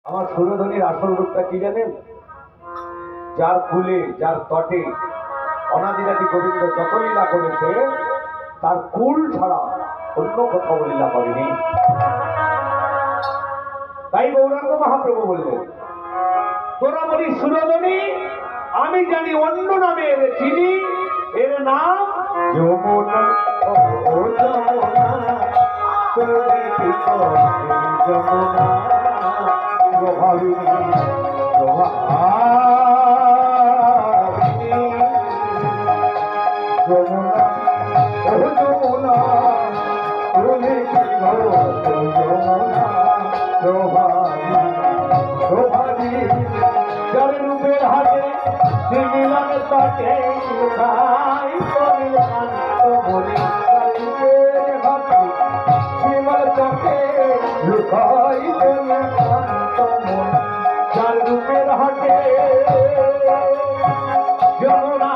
আমার সুরধনীর আসল রূপটা কি জানেন? যার কুলে যার তটে অনাদিরাদি গোবিন্দ যত লীলা করেছে তার কুল ছাড়া অন্য কোথাও লীলা করেনি। তাই গৌরাঙ্গ মহাপ্রভু বললেন, তোরা বলি সুরধনী, আমি জানি অন্য নামে এর চিনি, এর নাম যমুনা। ও যমুনা তুমি কি যমুনা প্রভাবিনী যমুনা, ও যমুনা তুমি কি যমুনা প্রভাবিনী যার রূপের হাতে মিলন কাটে লুকাই করিল শান্ত মনে, বিমল চোখে লুকাই করিল শান্ত মনে, যার রূপের হাতে যমুনা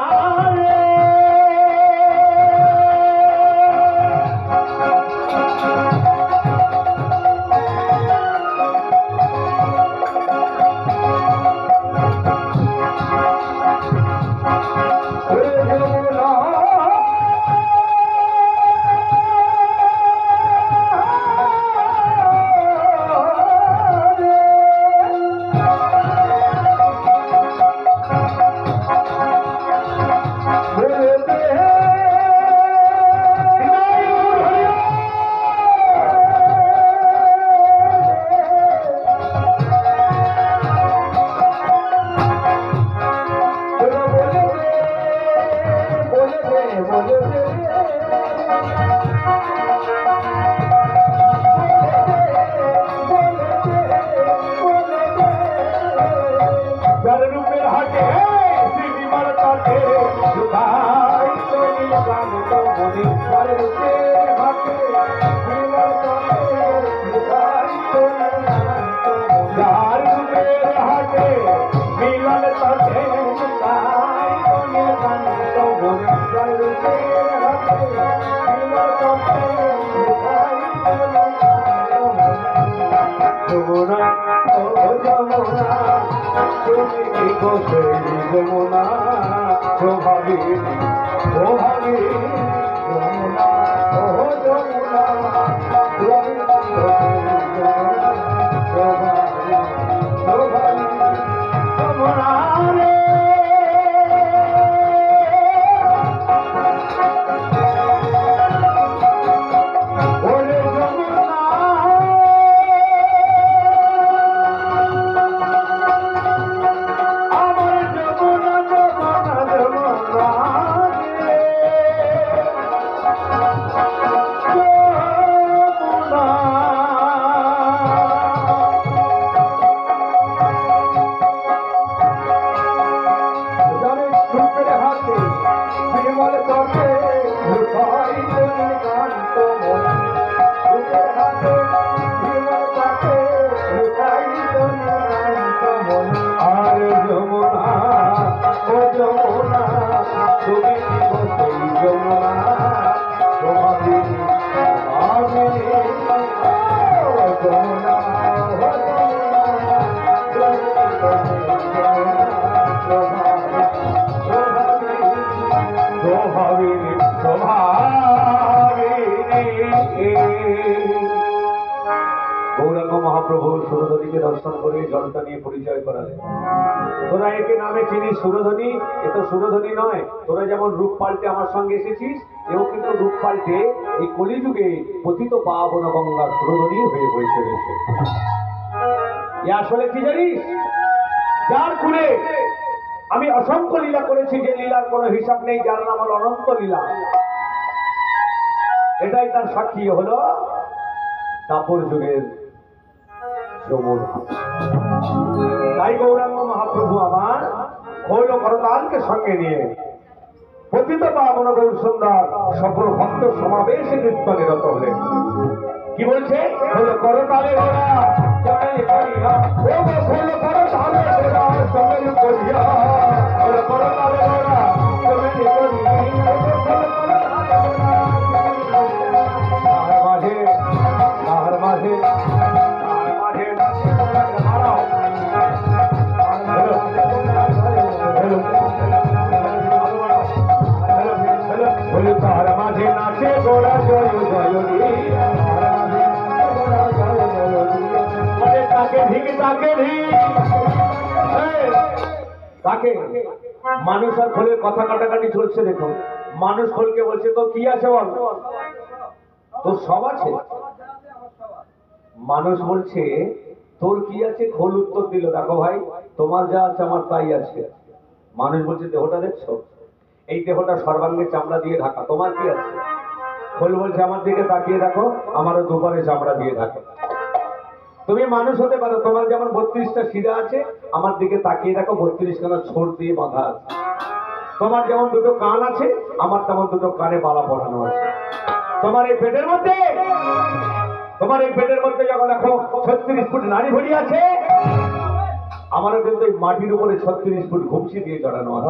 যমুনা প্রভাবিনী প্রভাবিনী যমুনা, ও যমুনা প্রভাবিনী প্রভাবিনী যমুনা রে। গৌরাঙ্গ মহাপ্রভু সুরধনীকে দর্শন করে জলটা নিয়ে পরিচয় করালেন। তোরা একে নামে চিনিস সুরধনী, এ তো সুরধনী নয়। তোরা যেমন রূপ পাল্টে আমার সঙ্গে এসেছিস, এও কিন্তু রূপ পাল্টে এই কলিযুগে পতিত পাবন গঙ্গার সুরধনী হয়ে বয়ে চলেছে। এ আসলে কি জানিস? যার কুলে আমি অসংখ্য লীলা করেছি, যে লীলার কোনো হিসাব নেই, যার নাম হল অনন্ত লীলা, এটাই তার সাক্ষী হলো দাপর যুগের যমুনা। তাই গৌরাঙ্গ মহাপ্রভু আমার খৈল করতালকে সঙ্গে নিয়ে পতিত পাবন গৌর সুন্দর সকল ভক্ত সমাবেশে নৃত্য নিরত হলেন। কি বলছে? খৈল করতালে ওরা চমেল করিয়া, ও গো খৈল করতালে ওরা চমেল করিয়া, খৈল করতালে ওরা চমেল করিয়া, মাঝে মাঝে মাঝে তাকে মানুষ আর খোলের কথা কাটাকাটি চলছে। দেখো মানুষ খোলকে বলছে তো কি আছে বল, তোর সব আছে। মানুষ বলছে তোর কি আছে? খোল উত্তর দিল, দেখো ভাই তোমার যা আছে আমার তাই আছে। মানুষ বলছে দেহটা দেখছো, এই দেহটা সর্বাঙ্গে চামড়া দিয়ে ঢাকা, তোমার কি আছে? খোল বলছে আমার দিকে তাকিয়ে দেখো, আমারও দুপারে চামড়া দিয়ে ঢাকা। তুমি মানুষ হতে পারো, তোমার যেমন 32টা শিরা আছে, আমার দিকে তাকিয়ে দেখো 32খানা ছোট দিয়ে বাঁধা আছে। তোমার যেমন দুটো কান আছে, আমার তেমন দুটো কানে বালা পড়ানো আছে। তোমার এই পেটের মধ্যে যখন দেখো 36 ফুট নারী ভরি আছে, আমারও কিন্তু এই মাটির উপরে 36 ফুট ঘুমসি দিয়ে চড়ানো আছে।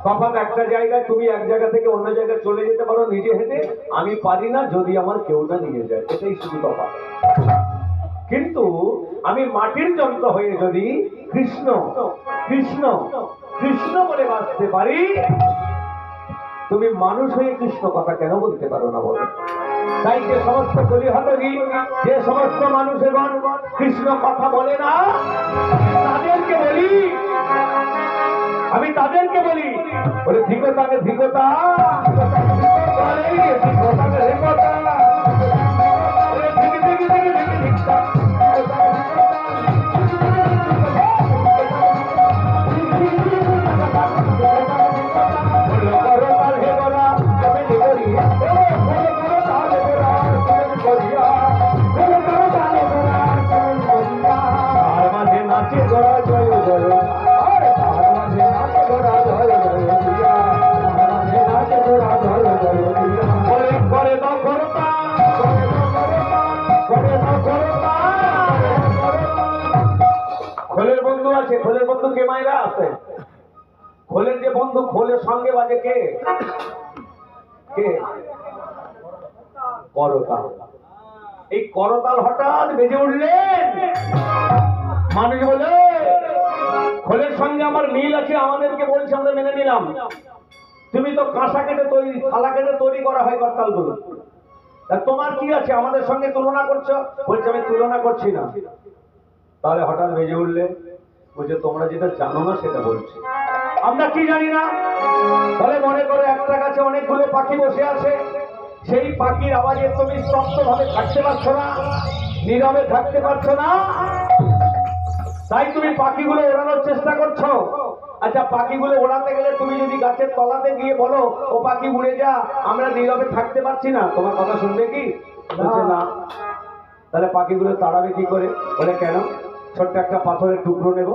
তফাৎ একটা জায়গায়, তুমি এক জায়গা থেকে অন্য জায়গায় চলে যেতে পারো নিজে হেঁটে, আমি পারি না যদি আমার কেউ না নিয়ে যায়, এটাই শুধু তফাৎ। কিন্তু আমি মাটির যন্ত্র হয়ে যদি কৃষ্ণ কৃষ্ণ কৃষ্ণ বলে বাঁচতে পারি, তুমি মানুষ হয়ে কৃষ্ণ কথা কেন বলতে পারো না বলো? তাই যে সমস্ত কলিহতী, যে সমস্ত মানুষেরগণ কৃষ্ণ কথা বলে না, আমি তাদেরকে বলি বলে ধিকতাকে ধিকতা, খোলের বন্ধু কে মায়েরা আছে? খোলের যে বন্ধু, খোলের সঙ্গে বাজে কে? কে? করতাল। এই করতাল হঠাৎ বেজে উঠলেন, মানুষ বলে খোলের সঙ্গে আমার মিল আছে, আমাদেরকে বলছে আমরা মেনে নিলাম। তুমি তো কাঁসা কেটে তৈরি, থালা কেটে তৈরি করা হয় করতালগুলো, তোমার কি আছে আমাদের সঙ্গে তুলনা করছো? বলছে আমি তুলনা করছি না। তাহলে হঠাৎ বেজে উঠলে, বলছে তোমরা যেটা জানো না সেটা বলছি। আমরা কি জানি না? বলে মনে করো একটা গাছে অনেকগুলো পাখি বসে আছে, সেই পাখির আওয়াজে তুমি স্তব্ধ ভাবে থাকতে পারছো না, নীরবে থাকতে পারছো না, তাই তুমি পাখিগুলো ওড়ানোর চেষ্টা করছো। আচ্ছা পাখিগুলো ওড়াতে গেলে তুমি যদি গাছের তলাতে গিয়ে বলো ও পাখি উড়ে যা, আমরা নীরবে থাকতে পারছি না, তোমার কথা শুনবে কি? বলছে না। তাহলে পাখিগুলো তাড়াবে কি করে? বলে কেন? ছোট্ট একটা পাথরের টুকরো নেব,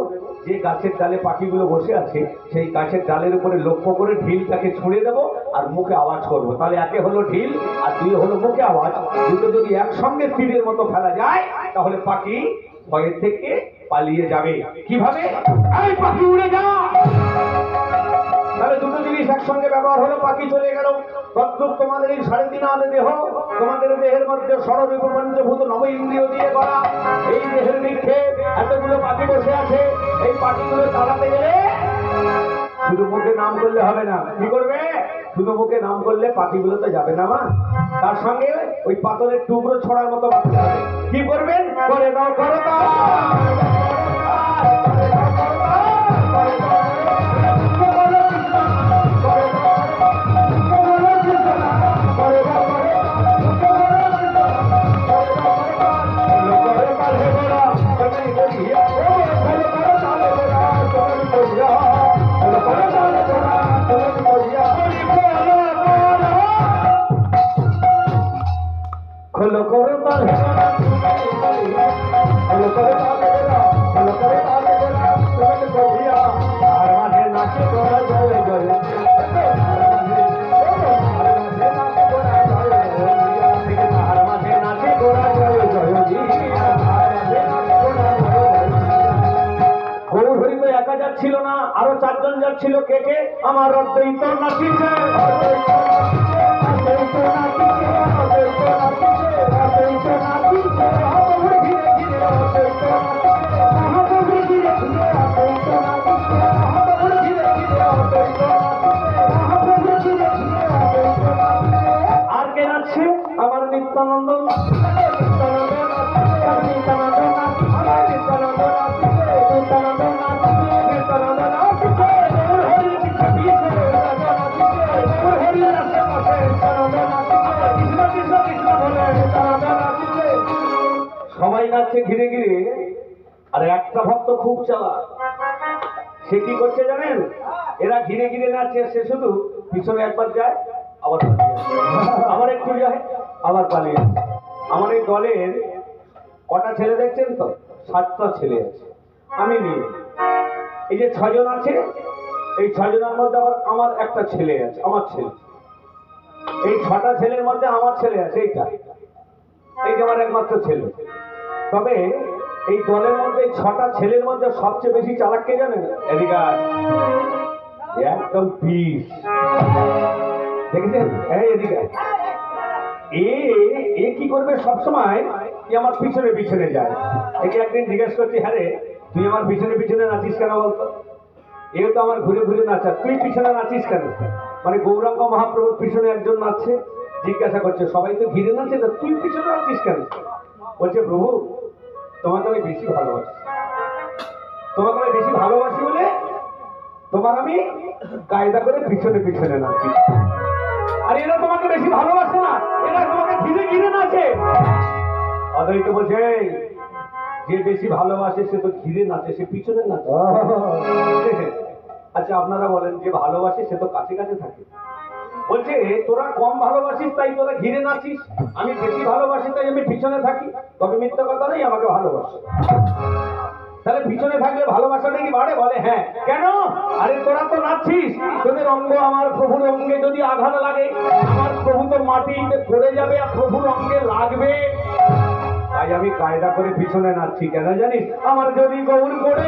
যে গাছের ডালে পাখিগুলো বসে আছে সেই গাছের ডালের উপরে লক্ষ্য করে ঢিলটাকে ছুঁড়ে দেবো আর মুখে আওয়াজ করবো। তাহলে একে হলো ঢিল আর দুই হলো মুখে আওয়াজ, দুটো যদি একসঙ্গে তীরের মতো ফেলা যায় তাহলে পাখি ভয়ের থেকে পালিয়ে যাবে। কিভাবে? এই পাখি উড়ে যা। তাহলে দুটো জিনিস একসঙ্গে ব্যবহার হলো, পাখি চলে গেল। তদ্রূপ তোমাদের এই 3.5 আনা দেহ, তোমাদের দেহের মধ্যে ষড়রূপ পঞ্চভূত নব ইন্দ্রিয় দিয়ে করা এই দেহের মধ্যে এতগুলো পাখি বসে আছে, এই পাখিগুলো তাড়াতে গেলে শুধু মুখে নাম করলে হবে না। কি করবে? শুধু মুখে নাম করলে পাখিগুলো তো যাবে না মা, তার সঙ্গে ওই পাথরের টুকরো ছড়ার মতো বাঁচতে হবে। কি করবেন? করে দাও করো দাও। খোলো করো তাল, খোলো করো তাল, খোলো করো তাল, তুমি বধিয়া আর মাঝে নাচে গোরা জয় জয়, আর মাঝে নাচে গোরা জয় জয়। গৌর হরি তো একা যাচ্ছিল না, আরো 4 জন যাচ্ছিল। কে কে? আমার অদ্বৈত নাচিছে, আর কে নাচছে? আমার নিত্যানন্দ, নিত্যানন্দ, নিত্যানন্দ আর একটা ভক্ত খুব চালাক, সে কি করছে জানেন? এরা ঘিরে ঘিরে নাচছে, সে শুধু পিছনে একবার যায়, আবার পালিয়ে আসে। আবার একটু যায়, আবার পালিয়ে আসে। আমার এই দলের কটা ছেলে দেখছেন তো? 7টা ছেলে আছে, আমি নিয়ে। এই যে 6 জন আছে, এই 6 জনের মধ্যে আবার আমার একটা ছেলে আছে, আমার ছেলে। এই 6টা ছেলের মধ্যে আমার ছেলে আছে, এই যে আমার একমাত্র ছেলে। তবে এই দলের মধ্যে 6টা ছেলের মধ্যে সবচেয়ে বেশি চালাক কে জানেন? এদিকে একদম পিস, দেখেছেন? এই এদিকে এ কি করবে সবসময়? আমার পিছনে পিছনে যায়। একে একদিন জিজ্ঞেস করছি, হ্যাঁ রে, তুই আমার পিছনে পিছনে নাচিস কেন বলতো? এও তো আমার ঘুরে ঘুরে নাচা, তুই পিছনে নাচিস কেন? মানে গৌরাঙ্গ মহাপ্রভুর পিছনে একজন নাচছে, জিজ্ঞাসা করছে, সবাই তো ঘিরে নাচে, তো তুই পিছনে নাচিস কেন? বলছে, প্রভু তোমাকে আমি বেশি ভালোবাসি, তোমাকে আমি বেশি ভালোবাসি বলে তোমার আমি কায়দা করে পিছনে পিছনে নাচি। আর এরা তোমাকে বেশি ভালোবাসে না, এরা তোমাকে ঘিরে ঘিরে নাচে। অদ্বৈত বলছে, যে বেশি ভালোবাসে সে তো ঘিরে নাচে, সে পিছনে নাচে। আচ্ছা আপনারা বলেন, যে ভালোবাসে সে তো কাছে কাছে থাকে। বলছে, তোরা কম ভালোবাসিস তাই তোরা ঘিরে নাচিস, আমি বেশি ভালোবাসি তাই আমি পিছনে থাকি। তবে মিথ্যা কথা নেই, আমাকে ভালোবাসে। তাহলে পিছনে থাকলে ভালোবাসাটা কি বাড়ে? বলে হ্যাঁ। কেন? আরে তোরা তো নাচছিস, তোদের অঙ্গ আমার প্রভুর অঙ্গে যদি আঘাত লাগে, আমার প্রভু তো মাটিতে পড়ে যাবে, আর প্রভুর অঙ্গে লাগবে। তাই আমি কায়দা করে পিছনে নাচছি। কেন জানিস? আমার যদি গৌর পড়ে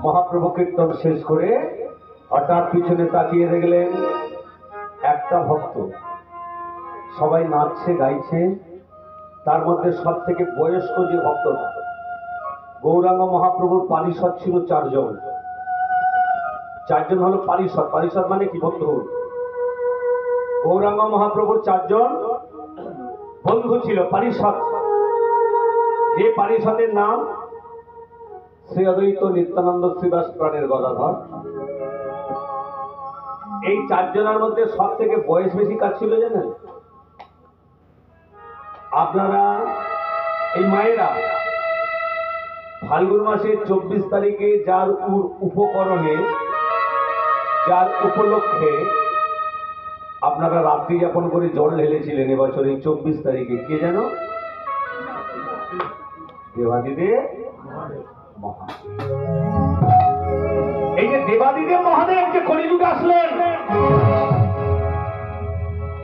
মহাপ্রভু কীর্তন শেষ করে হঠাৎ পিছনে তাকিয়ে দেখলেন একটা ভক্ত, সবাই নাচছে গাইছে, তার মধ্যে সব থেকে বয়স্ক যে ভক্তটা, গৌরাঙ্গ মহাপ্রভুর পারিষদ ছিল 4 জন। 4 জন হলো পারিষদ। পারিষদ মানে কি? বন্ধু। গৌরাঙ্গ মহাপ্রভুর 4 জন বন্ধু ছিল, পারিষদ। যে পারিষদের নাম শ্রী অদ্বৈত নিত্যানন্দ শ্রীবাস প্রাণের গদাধর। এই 4 জনের মধ্যে সব থেকে বয়স বেশি কার ছিল জানেন? আপনারা এই মায়েরা ফাল্গুন মাসের 24 তারিখে যার উপকরণে, যার উপলক্ষে আপনারা রাত্রি যাপন করে জল ঢেলেছিলেন এবছর এই 24 তারিখে, কে যেন? দেবাদিদেব মহাদেব। এই যে দেবাদিদেব মহাদেব যে কলিযুগে আসলেন,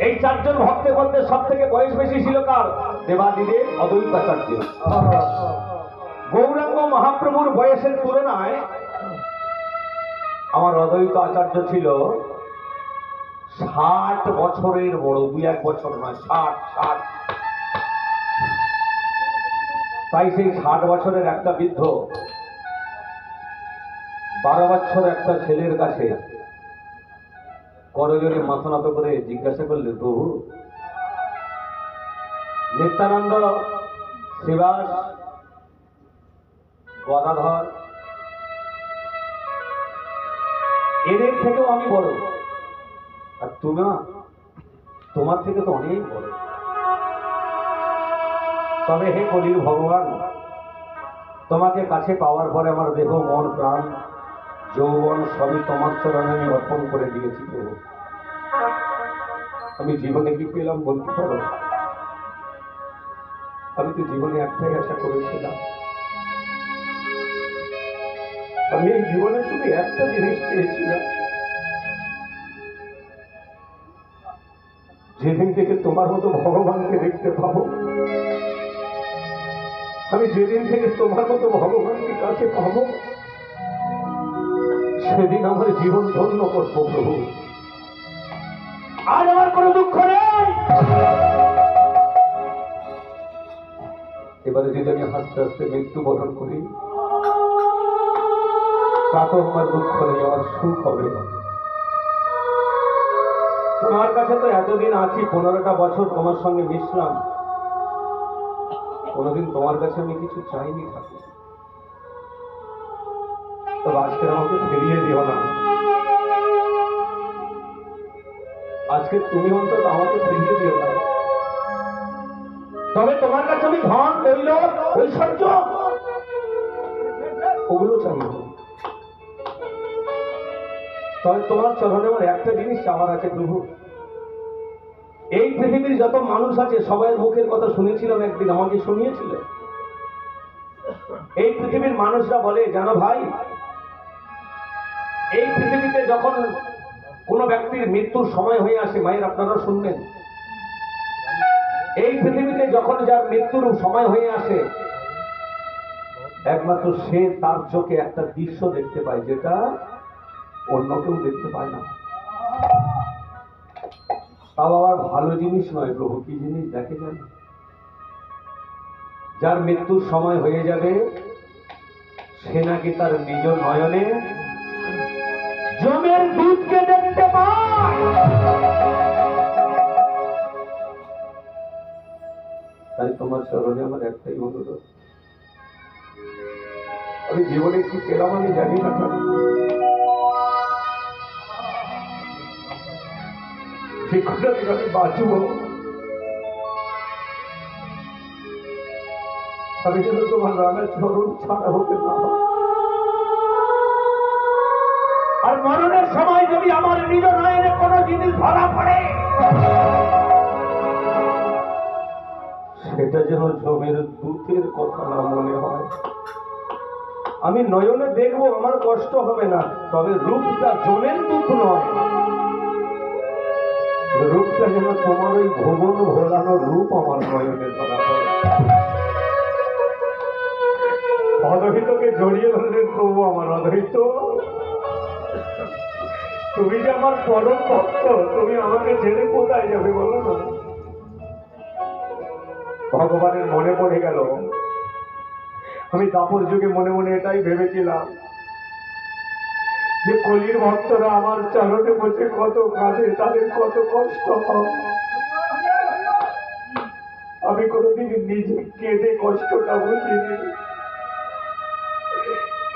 এই 4 জন ভক্তের মধ্যে সব থেকে বয়স বেশি ছিল কার? দেবাদিদেব অদ্বৈতাচার্য। গৌরাঙ্গ মহাপ্রভুর বয়সের তুলনায় আমার অদ্বৈত আচার্য ছিল 60 বছরের বড়, 2-1 বছর নয়, 60। তাই সেই 60 বছরের একটা বৃদ্ধ 12 বছর একটা ছেলের কাছে করজোড়ে মাথা নত করে জিজ্ঞাসা করলে, প্রভু নিত্যানন্দ শ্রীবাস গদাধর এদের থেকেও আমি বড়, আর তোমার থেকে তো অনেক বড়। তবে হে কলির ভগবান, তোমাকে কাছে পাওয়ার পরে আমার দেহ মন প্রাণ যৌবন সবই তোমার চরণে আমি অর্পণ করে দিয়েছি প্রভু। আমি জীবনে কি পেলাম বলতে পারো? আমি তো জীবনে একটাই আশা করেছিলাম, আমি এই জীবনে শুধু একটা জিনিস চেয়েছিলাম, যেদিন থেকে তোমার মতো ভগবানকে দেখতে পাবো আমি যেদিন থেকে তোমার মতো ভগবানকে কাছে পাবো সেদিন আমার জীবন ধন্য করবো প্রভু। আর আমার কোনো দুঃখ নেই। এবারে যদি আমি হাসতে হাসতে মৃত্যুবরণ করি তাতেও আমার দুঃখ নেই, আমার সুখ হবে। তোমার কাছে তো এতদিন আছি, 15টা বছর তোমার সঙ্গে মিশলাম, কোনোদিন তোমার কাছে আমি কিছু চাইনি ঠাকুর। তবে আজকে আমাকে ফিরিয়ে দিও না, আজকে তুমি অন্তত আমাকে ফিরিয়ে দিও না। তবে তোমার কাছে আমি ধন, তৈল, ঐশ্বর্য ওগুলো চাইব। তবে তোমার চরণে আমার একটা জিনিস চাওয়ার আছে প্রভু। এই পৃথিবীর যত মানুষ আছে সবাই মুখের কথা শুনেছিলাম, একদিন আমাকে শুনিয়েছিল। এই পৃথিবীর মানুষরা বলে, জানো ভাই, এই পৃথিবীতে যখন কোন ব্যক্তির মৃত্যুর সময় হয়ে আসে, মায়ের আপনারা শুনবেন, এই পৃথিবীতে যখন যার মৃত্যুর সময় হয়ে আসে একমাত্র সে তার চোখে একটা দৃশ্য দেখতে পায় যেটা অন্য কেউ দেখতে পায় না। তাও আবার ভালো জিনিস নয় প্রভু, কি জিনিস দেখে যান? যার মৃত্যুর সময় হয়ে যাবে সে নাকি তার নিজ নয়নে জমের দুধকে দেখতে পায়। তাই তোমার চরণে আমার একটাই অনুরোধ, আমি জীবনে কি পেলাম আমি জানি না, শিক্ষকটা থেকে আমি বাঁচব, আমি যেন তোমার রামের চরণ ছাড়া হতে না। আর মরণের সময় যদি আমার নিজ নয়নে কোনো জিনিস ধরা পড়ে সেটা যেন জমের দুধের কথা না মনে হয়। আমি নয়নে দেখবো, আমার কষ্ট হবে না, তবে রূপটা জমের দুধ নয়, রূপটা যেন তোমার ওই ভুবন ভোলানো রূপ আমার নয়নে ধরা পড়ে। অদহিতকে জড়িয়ে ধরলেন প্রভু, আমার অদহিত, তুমি যে আমার পরম ভক্ত, তুমি আমাকে ছেড়ে কোথায় যাবে বলো না? ভগবানের মনে পড়ে গেল, আমি দাপর যুগে মনে মনে এটাই ভেবেছিলাম যে কলির ভক্তরা আমার চরণে বসে কত কাঁদে, তাদের কত কষ্ট হয়। আমি কোনোদিন নিজে কেঁদে কষ্টটা বুঝিনি,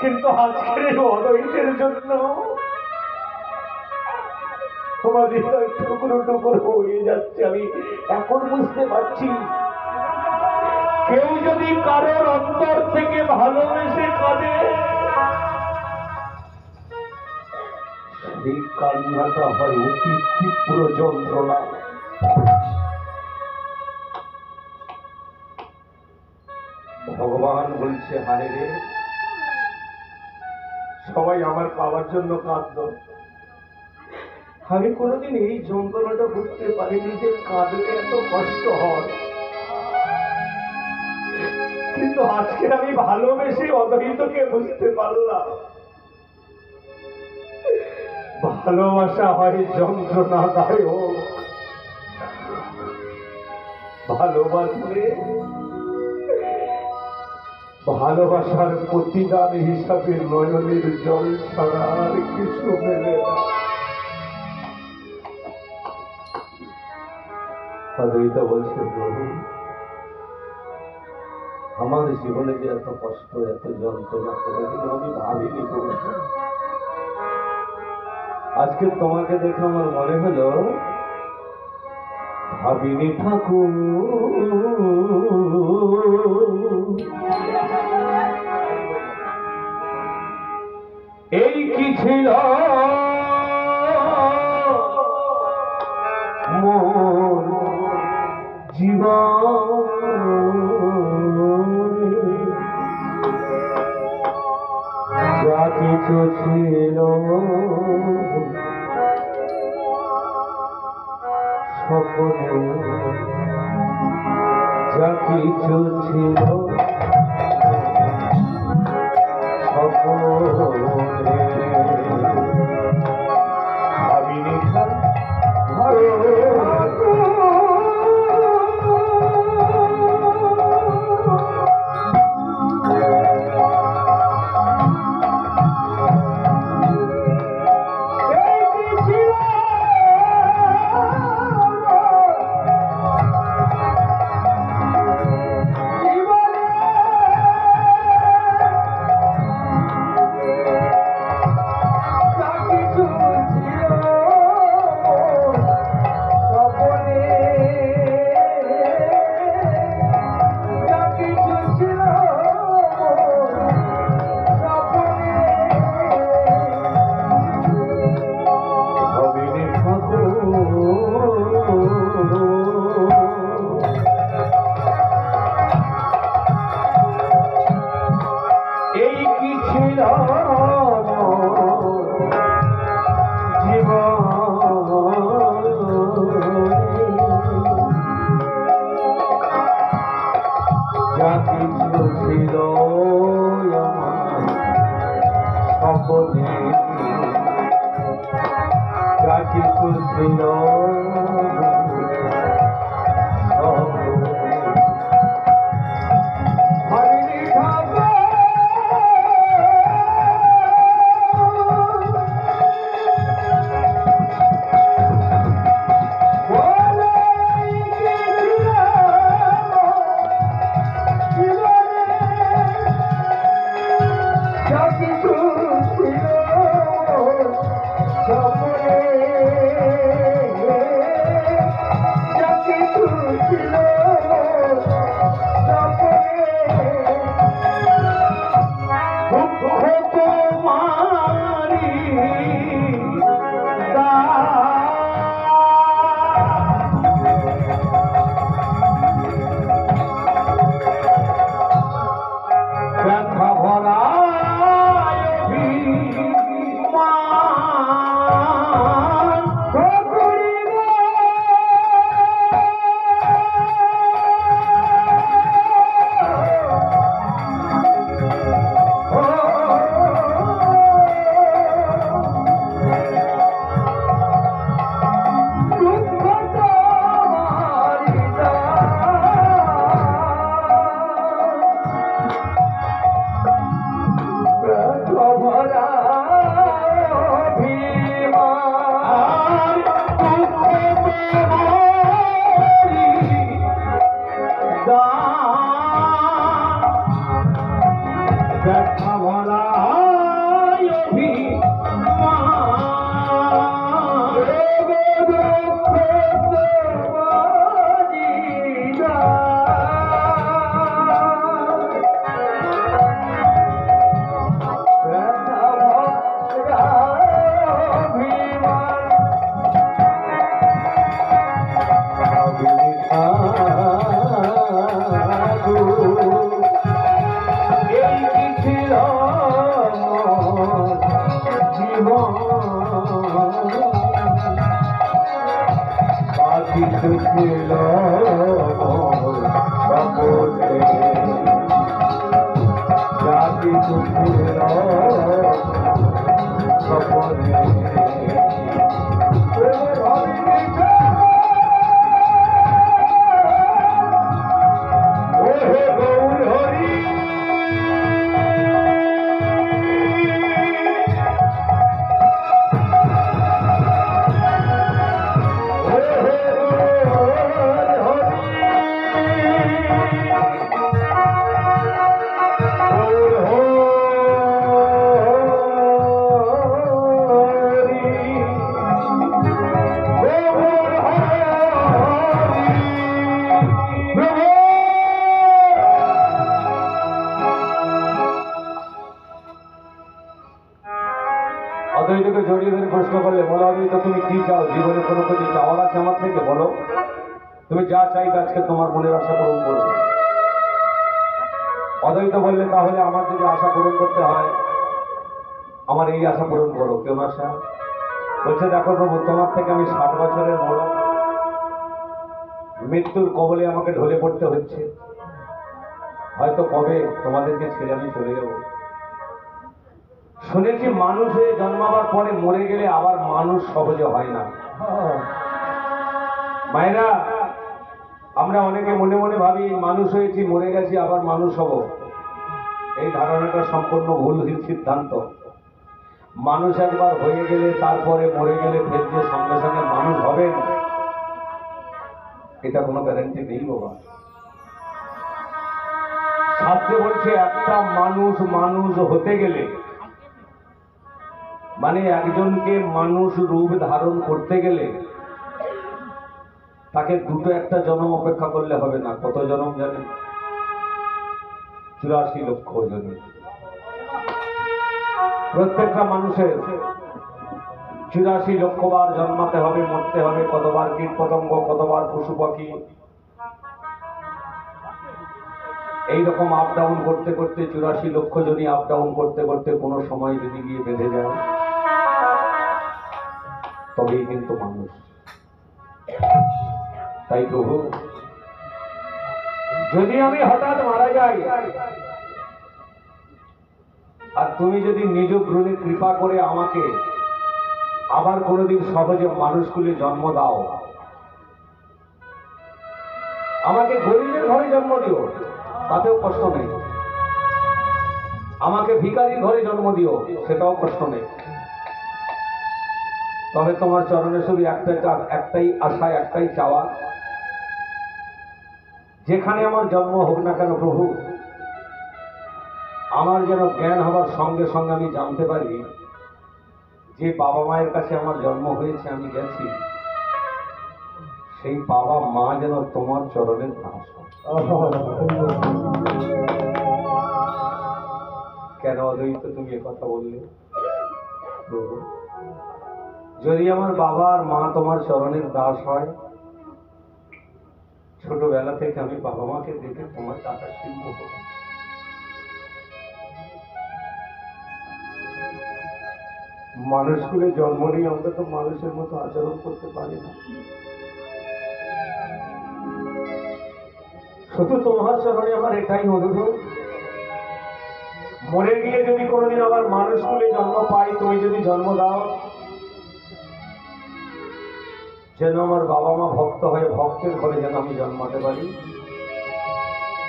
কিন্তু আজকের এই অদ্বৈতের জন্য তোমার হৃদয় টুকরো টুকরো হয়ে যাচ্ছে। আমি এখন বুঝতে পারছি, কেউ যদি কারোর অন্তর থেকে ভালোবেসে কাঁদে, এই কান্নাটা হয় অতি তীব্র যন্ত্রণা। ভগবান বলছে, হায় রে, সবাই আমার পাওয়ার জন্য কাঁদল, আমি কোনোদিন এই যন্ত্রণাটা বুঝতে পারিনি যে কাঁদলে এত কষ্ট হয়। কিন্তু আজকে আমি ভালোবেসে অদ্বৈতকে বুঝতে পারলাম, ভালোবাসা হয় যন্ত্রণাদায়ক। ভালোবাসলে ভালোবাসার প্রতিদান হিসাবে নয়নের জল ছাড়া আর কিছু মেলে না। অদ্বৈত বলছে, প্রভু, আমার জীবনে যে এত কষ্ট, এত যন্ত্রণা কোনোদিন আমি ভাবিনি প্রভু। আজকে তোমাকে দেখে আমার মনে হলো, ভাবিনি ঠাকুর এই কি ছিল মোর জীবন, যা কিছু ছিল স্বপ্ন, যা কিছু ছিল ভাবিনি অদ্বৈতকে জড়িয়ে ধরে প্রশ্ন করলে, বলো অদ্বৈত তুমি কি চাও? জীবনে কোনো কিছু চাওয়ার আছে আমার থেকে? বলো, তুমি যা চাইবে আজকে তোমার মনের আশা পূরণ করবে। অদ্বৈত বললে, তাহলে আমার যদি আশা পূরণ করতে হয়, আমার এই আশা পূরণ করো। কেমন আশা? বলছে, দেখো প্রভু, তোমার থেকে আমি 60 বছরের বড়, মৃত্যুর কবলে আমাকে ঢলে পড়তে হচ্ছে, হয়তো কবে তোমাদেরকে ছেড়ে আমি চলে যাব। শুনেছি মানুষ হয়ে জন্মাবার পরে মরে গেলে আবার মানুষ সহজে হয় না। মায়েরা, আমরা অনেকে মনে মনে ভাবি মানুষ হয়েছি, মরে গেছি, আবার মানুষ হব। এই ধারণাটা সম্পূর্ণ ভুল সিদ্ধান্ত। মানুষ একবার হয়ে গেলে তারপরে মরে গেলে ফের যে সঙ্গে সঙ্গে মানুষ হবেন, এটা কোনো গ্যারান্টি নেই বাবা। শাস্ত্রে বলছে একটা মানুষ মানুষ হতে গেলে, মানে একজনকে মানুষ রূপ ধারণ করতে গেলে তাকে দুটো একটা জন্ম অপেক্ষা করলে হবে না। কত জন্ম জানেন? 84 লক্ষ জন্ম। প্রত্যেকটা মানুষের 84 লক্ষ বার জন্মাতে হবে, মরতে হবে, কতবার কীট পতঙ্গ, কতবার পশু পাখি, এইরকম আপ ডাউন করতে করতে 84 লক্ষ জনই আপ ডাউন করতে করতে কোনো সময় যদি গিয়ে বেঁধে যায়, তবেই কিন্তু মানুষ। তাই প্রভু, যদি আমি হঠাৎ মারা যাই আর তুমি যদি নিজ গুণে কৃপা করে আমাকে আবার কোনোদিন সহজে মানুষগুলি জন্ম দাও, আমাকে গরিবের ঘরে জন্ম দিও, তাতেও কষ্ট নেই। আমাকে ভিখারির ঘরে জন্ম দিও, সেটাও কষ্ট নেই। তবে তোমার চরণে শুধু একটাই আশা, একটাই চাওয়া, যেখানে আমার জন্ম হোক না কেন প্রভু, আমার যেন জ্ঞান হবার সঙ্গে সঙ্গে আমি জানতে পারি যে বাবা মায়ের কাছে আমার জন্ম হয়েছে, আমি গেছি, সেই বাবা মা যেন তোমার চরণের দাস হয়। কেন অদ্বৈত তুমি কথা বললে প্রভু? যদি আমার বাবা আর মা তোমার চরণের দাস হয়, ছোটবেলা থেকে আমি বাবা মাকে দেখে তোমার টাকা শিল্প করি। মানুষগুলো জন্ম নিয়ে আমরা তো মানুষের মতো আচরণ করতে পারি না। শুধু তোমার চরণে আমার এটাই অনুরোধ, মরে গিয়ে যদি কোনোদিন আবার মানুষগুলি জন্ম পাই, তুমি যদি জন্ম দাও, যেন আমার বাবা মা ভক্ত হয়ে ভক্তের ঘরে যেন আমি জন্মাতে পারি।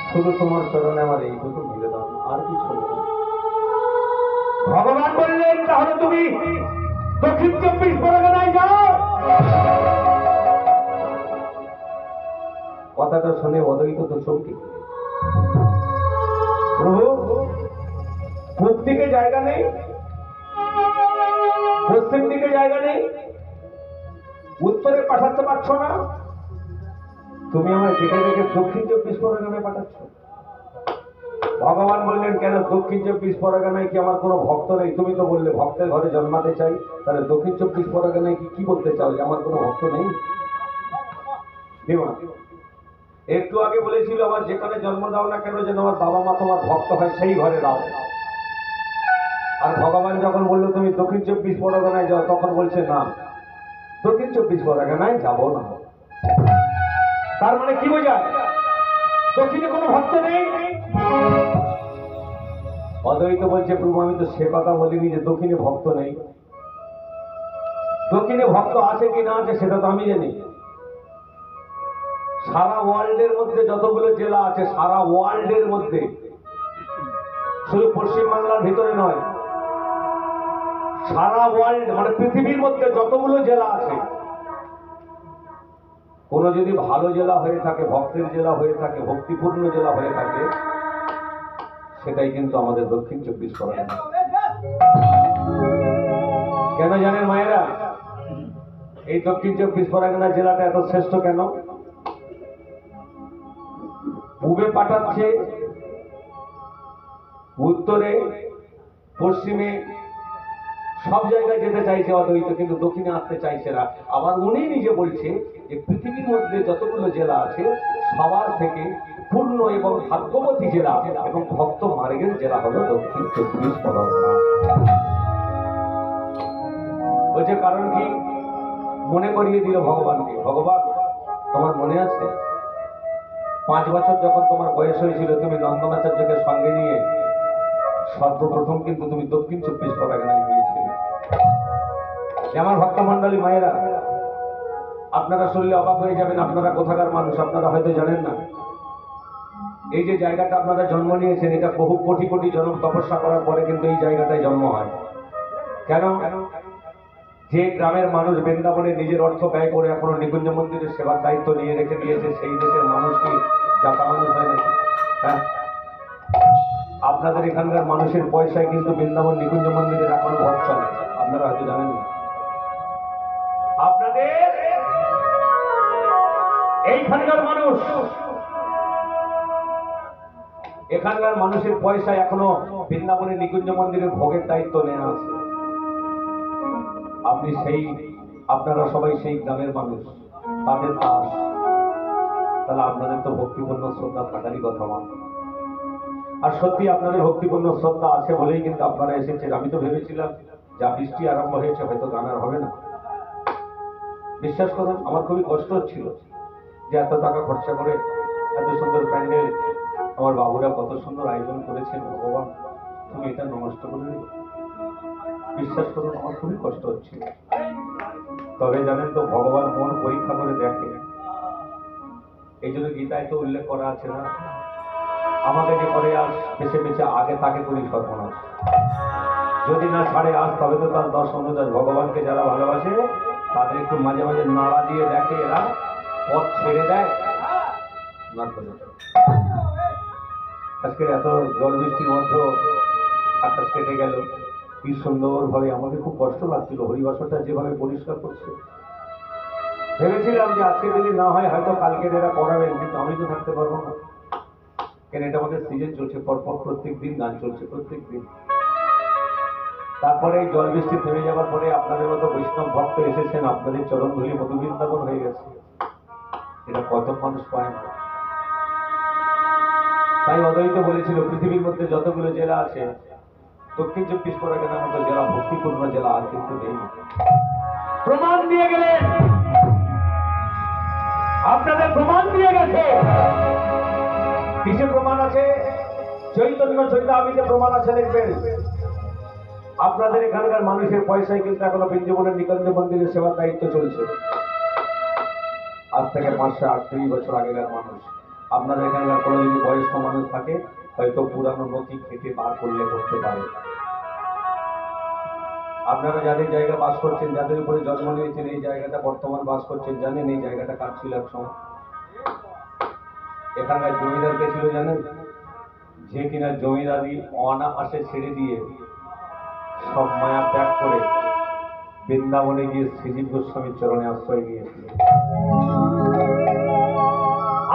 শুধু তোমার চরণে আমার এইটুকু মিলে দাও, আর কিছু নেই। ভগবান বললেন, তাহলে তুমি দক্ষিণ 24 পরগনায় যাও। কথাটা শুনে অদ্বৈত তো চমকে গেলেন। প্রভু, পূব দিকে জায়গা নেই, পশ্চিম দিকে জায়গা নেই, উত্তরে পাঠাতে পারছো না, তুমি আমায় দেখে দেখে দক্ষিণ 24 পরগনায় পাঠাচ্ছ। ভগবান বললেন, কেন দক্ষিণ 24 পরগনায় কি আমার কোনো ভক্ত নেই? তুমি তো বললে ভক্তের ঘরে জন্মাতে চাই, তাহলে দক্ষিণ 24 পরগনায় কি বলতে চাও, যে আমার কোনো ভক্ত নেই? একটু আগে বলেছিল আমার যেখানে জন্ম দাও না কেন যেন আমার বাবা মা তোমার ভক্ত হয়, সেই ঘরে দাও। আর ভগবান যখন বললো তুমি দক্ষিণ 24 পরগনায় যাও, তখন বলছে না, দক্ষিণ 24 পরগনায় যাবো না। তার মানে কি বোঝায়? দক্ষিণে কোনো ভক্ত নেই। অদ্বৈত বলছে, প্রভু আমি তো সে কথা বলিনি যে দক্ষিণে ভক্ত নেই। দক্ষিণে ভক্ত আছে কি না আছে সেটা তো আমি জানি। সারা ওয়ার্ল্ডের মধ্যে যতগুলো জেলা আছে, সারা ওয়ার্ল্ডের মধ্যে, শুধু পশ্চিমবাংলার ভিতরে নয়, সারা ওয়ার্ল্ড মানে পৃথিবীর মধ্যে যতগুলো জেলা আছে, কোন যদি ভালো জেলা হয়ে থাকে, ভক্তের জেলা হয়ে থাকে, ভক্তিপূর্ণ জেলা হয়ে থাকে, সেটাই কিন্তু আমাদের দক্ষিণ 24 পরগনা। কেন জানেন মায়েরা? এই দক্ষিণ 24 পরগনা জেলাটা এত শ্রেষ্ঠ কেন? পূবে পাঠাচ্ছে, উত্তরে, পশ্চিমে, সব জায়গায় যেতে চাইছে অদ্বৈত, কিন্তু দক্ষিণে আসতে চাইছে না। আবার উনি নিজে বলছে যে পৃথিবীর মধ্যে যতগুলো জেলা আছে, সবার থেকে পূর্ণ এবং ভাগ্যবতী জেলা এবং ভক্ত মার্গের জেলা হলো দক্ষিণ 24 পরগনা। বলছে কারণ কি? মনে করিয়ে দিল ভগবানকে, ভগবান তোমার মনে আছে 5 বছর যখন তোমার বয়স হয়েছিল, তুমি নন্দনাচার্যকে সঙ্গে নিয়ে সর্বপ্রথম কিন্তু তুমি দক্ষিণ 24 পরগনায় গিয়েছিলে। আমার ভক্তমণ্ডলী মায়েরা, আপনারা শুনলে অবাক হয়ে যাবেন, আপনারা কোথাকার মানুষ আপনারা হয়তো জানেন না। এই যে জায়গাটা আপনারা জন্ম নিয়েছেন, এটা বহু কোটি কোটি জন্ম তপস্যা করার পরে কিন্তু এই জায়গাটায় জন্ম হয়। কেন? যে গ্রামের মানুষ বৃন্দাবনে নিজের অর্থ ব্যয় করে এখনো নিকুঞ্জ মন্দিরের সেবার দায়িত্ব নিয়ে রেখে দিয়েছে, সেই দেশের মানুষ কি যাতা মানুষ হয় নাকি? হ্যাঁ, আপনাদের এখানকার মানুষের পয়সায় কিন্তু বৃন্দাবন নিকুঞ্জ মন্দিরের এখন ভোগ চলে, আপনারা হয়তো জানেন না। আপনাদের এইখানকার মানুষ, এখানকার মানুষের পয়সায় এখনো বৃন্দাবনের নিকুঞ্জ মন্দিরের ভোগের দায়িত্ব নেওয়া আছে। আপনি সেই, আপনারা সবাই সেই গ্রামের মানুষ, তাদের দাস, তাহলে আপনাদের তো ভক্তিপূর্ণ শ্রদ্ধা থাকারই কথা। আর সত্যি আপনাদের ভক্তিপূর্ণ শ্রদ্ধা আছে বলেই কিন্তু আপনারা এসেছেন। আমি তো ভেবেছিলাম যা বৃষ্টি আরম্ভ হয়েছে হয়তো গান আর হবে না। বিশ্বাস করুন, আমার খুবই কষ্ট হচ্ছিল যে এত টাকা খরচা করে এত সুন্দর প্যান্ডেল আমার বাবুরা কত সুন্দর আয়োজন করেছেন, ভগবান তুমি এটা নষ্ট করে দিলে। বিশ্বাস করুন, আমার খুবই কষ্ট হচ্ছিল। তবে জানেন তো, ভগবান মন পরীক্ষা করে দেখে। এই জন্য গীতায় তো উল্লেখ করা আছে না, আমাকে যে করে আস বেছে বেছে আগে তাকে করি সর্বনাশ। যদি না ছাড়ে আস তবে তো তার 10 অনুদান। ভগবানকে যারা ভালোবাসে তাদের একটু মাঝে মাঝে নাড়া দিয়ে দেখে, এরা পথ ছেড়ে দেয় না। আজকে এত জল বৃষ্টির মধ্যেও আকাশ কেটে গেল কি সুন্দরভাবে। আমাকে খুব কষ্ট লাগছিল, হরিবাসরটা যেভাবে পরিষ্কার করছে। ভেবেছিলাম যে আজকে যদি না হয় হয়তো কালকে এরা করাবেন, কিন্তু আমি তো থাকতে পারবো না, কেন এটা আমাদের সিজন চলছে, পরপর প্রত্যেক দিন গান চলছে, প্রত্যেক দিন। তারপরে জল বৃষ্টি থেমে যাওয়ার পরে আপনাদের মতো বৈষ্ণব ভক্ত এসেছেন, আপনাদের চরণ ধুলি মধু বৃন্দাবন হয়ে গেছে। এটা কত মানুষ পায় না। তাই অদ্বৈত বলেছিল, পৃথিবীর মধ্যে যতগুলো জেলা আছে দক্ষিণ 24 পরগনার মতো জেলা ভক্তিপূর্ণ জেলা আর কিন্তু নেই। প্রমাণ দিয়ে গেলেন, আপনাদের প্রমাণ দিয়ে গেছে। কিসে প্রমাণ আছে? চৈতন্য চৈতামিতে প্রমাণ আছে, দেখবেন। আপনাদের এখানকার মানুষের পয়সায় কিন্তু এখনো বৃন্দাবনের নিকুঞ্জ মন্দিরের সেবার দায়িত্ব চলছে। আজ থেকে 538 বছর আগেকার মানুষ। আপনাদের এখানকার কোনো যদি বয়স্ক মানুষ থাকে হয়তো পুরানো নথি খেতে বার করলে করতে পারে। আপনারা যাদের জায়গা বাস করছেন, যাদের উপরে জন্ম নিয়েছেন, এই জায়গাটা বর্তমান বাস করছেন, জানেন এই জায়গাটা কার ছিল এক সময়? এখানকার জমিদার কে ছিল জানেন? যে কিনা জমিদারি অনায়াসে ছেড়ে দিয়ে সব মায়া ত্যাগ করে বৃন্দাবনে গিয়ে শ্রীজীব গোস্বামীর চরণে আশ্রয় নিয়েছিল।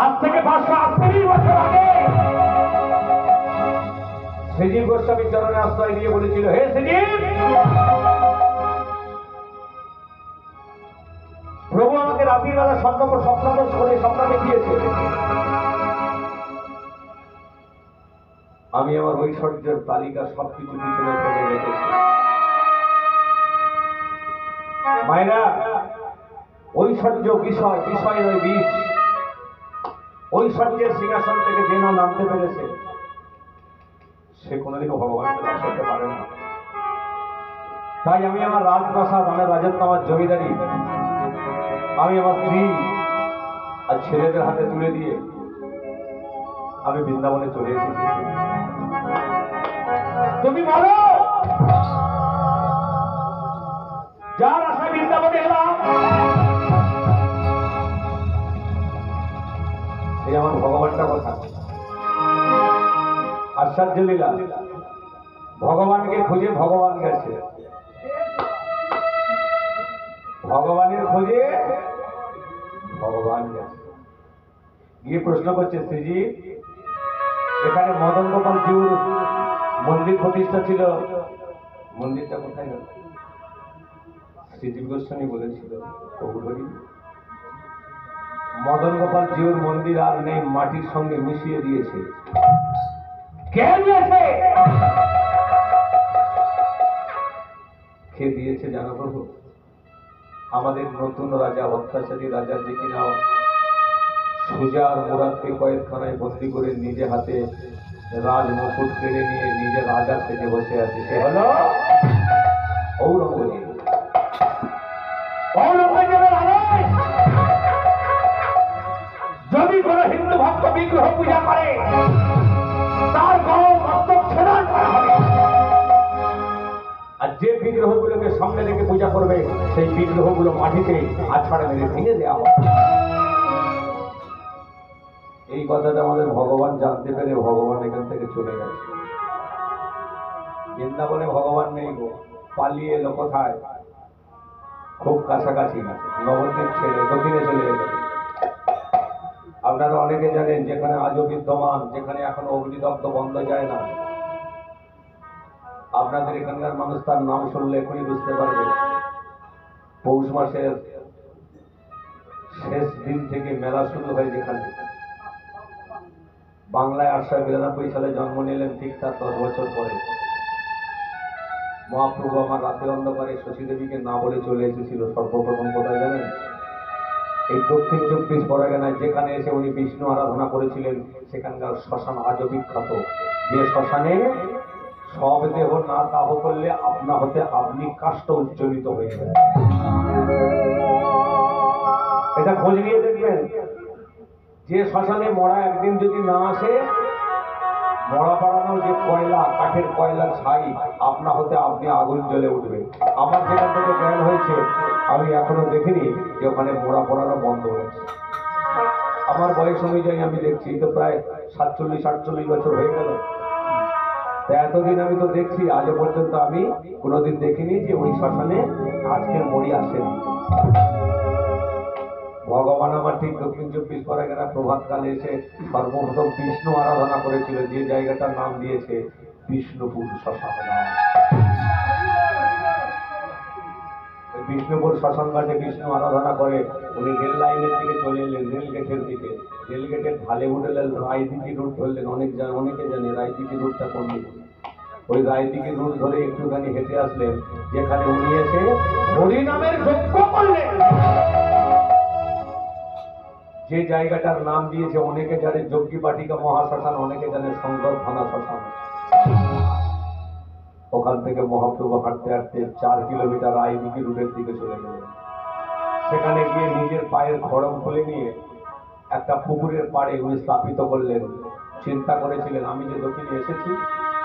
আজ থেকে 538 বছর আগে শ্রীজীব গোস্বামীর চরণে আশ্রয় দিয়ে বলেছিল, হে শ্রীজীব, প্রভু আমাকে রাতের বেলা স্বপ্নাদেশ করে স্বপ্ন দেখিয়েছে। আমি আমার ঐশ্বর্যের তালিকা সবকিছু পিছনে ফেলে রেখেছি। মায়েরা, ঐশ্বর্য বিষয়, বিষয় নয় বিষ। ঐশ্বর্যের সিংহাসন থেকে যে না নামতে পেরেছে সে কোনোদিনও ভগবানকে লাভ করতে পারে না। তাই আমি আমার রাজপ্রাসাদ, আমার রাজত্ব, আমার জমিদারি আমি আমার স্ত্রী আর ছেলেদের হাতে তুলে দিয়ে আমি বৃন্দাবনে চলে এসেছি। তুমি বলো, যার আশা বৃন্দাবনে এলাম, এই আমার ভগবানটা কথা। আশ্চর্য লীলা, ভগবানকে খুঁজে ভগবান গেছে, ভগবানের খোঁজে ভগবান গেছে। গিয়ে প্রশ্ন করছে, শ্রীজি এখানে মদন গোপাল জিউর মন্দির প্রতিষ্ঠা ছিল, মন্দিরটা কোথায় গেল? শ্রীজীব গোস্বামী বলেছিল, প্রভু হরি, মদন গোপাল জিউর মন্দির আর নেই, মাটির সঙ্গে মিশিয়ে দিয়েছে। কে দিয়েছে? কে দিয়েছে জানো প্রভু? আমাদের নতুন রাজা, অত্যাচারী রাজা, যে কিনা সুজার মুরাদকে কয়েদখানায় ভর্তি করে নিজে হাতে রাজ মুকুট কেড়ে নিয়ে নিজে রাজা সেজে বসে আছে, সে হলো ঔরঙ্গজেব। ঔরঙ্গজেবের আদেশ, যদি কোন হিন্দু ভক্ত বিগ্রহ পূজা করে তার মস্তক ছেদন করা হবে, আর যে বিগ্রহগুলোকে সামনে রেখে পূজা করবে সেই বিগ্রহগুলো মাটিতে আছাড়া মেরে ভেঙে দেওয়া হবে। এই কথাটা আমাদের ভগবান জানতে পেরে ভগবান এখান থেকে চলে গেছে। বৃন্দাবনে ভগবান নেই গো, পালিয়ে এলো কোথায়? খুব কাছাকাছি না, নবদ্বীপ ছেড়ে দক্ষিণে চলে গেল। আপনারা অনেকে জানেন যেখানে আজও বিদ্যমান, যেখানে এখনো অগ্নিদগ্ধ বন্ধ যায় না, আপনাদের এখানকার মানুষ তার নাম শুনলে এখনই বুঝতে পারবে। পৌষ মাসের শেষ দিন থেকে মেলা শুরু হয়, যেখানে বাংলায় 1892 সালে জন্ম নিলেন, ঠিক তার 10 বছর পরে মহাপ্রভু আমার রাতের অন্ধকারে শশী দেবীকে না বলে চলে এসেছিল। সর্বপ্রথম কোথায় জানেন? এই দক্ষিণ 24 পরগনায়, যেখানে এসে উনি বিষ্ণু আরাধনা করেছিলেন, সেখানকার শ্মশান আজও বিখ্যাত। যে শ্মশানে সব দেহ না দাহ করলে আপনা হতে আপনি কাষ্ঠ উজ্জ্বলিত হয়ে যাবে। এটা খোঁজ নিয়ে দেখবেন। যে শ্মশানে মরা একদিন যদি না আসে, মরা পাড়ানো যে কয়লা, কাঠের কয়লার ছাই আপনা হতে আপনি আগুন জ্বলে উঠবে। আমার যেখান থেকে জ্ঞান হয়েছে, আমি এখনো দেখিনি যে ওখানে মরা পড়ানো বন্ধ হয়েছে। আমার বয়স অনুযায়ী আমি দেখছি, তো প্রায় 47-48 বছর হয়ে গেল। এতদিন আমি তো দেখছি, আজ পর্যন্ত আমি কোনোদিন দেখিনি যে ওই শ্মশানে আজকের মরি আসেনি। ভগবান আমার ঠিক দক্ষিণ 24 পরগনা প্রভাতকালে এসে সর্বপ্রথম বিষ্ণু আরাধনা করেছিল, যে জায়গাটার নাম দিয়েছে বিষ্ণুপুর শ্মশান। বিষ্ণুপুর শ্মশান ঘাটে বিষ্ণু আরাধনা করে উনি রেল লাইনের দিকে চলে এলেন, রেল গেটের দিকে। রেল গেটের ঢালে উঠলেন, রায়দিঘি রুট ধরলেন। অনেকে জানে রায়দিঘি রুটটা কোন দিকে। ওই রায়দিঘি রুট ধরে একটুখানি হেঁটে আসলেন, যেখানে উনি এসে হরি নামের যজ্ঞ করলেন। যে জায়গাটার নাম দিয়েছে, অনেকে জানে যজ্ঞী বাটিকা মহাশ্মশান, অনেকে জানে শঙ্কর থানা শ্মশান। ওখান থেকে মহাপ্রভু হাঁটতে হাঁটতে 4 কিলোমিটার রায়দিঘি রুটের দিকে চলে গেলেন। সেখানে গিয়ে নিজের পায়ের খড়ম খুলে নিয়ে একটা পুকুরের পাড়ে উনি স্থাপিত করলেন। চিন্তা করেছিলেন, আমি যে দক্ষিণে এসেছি,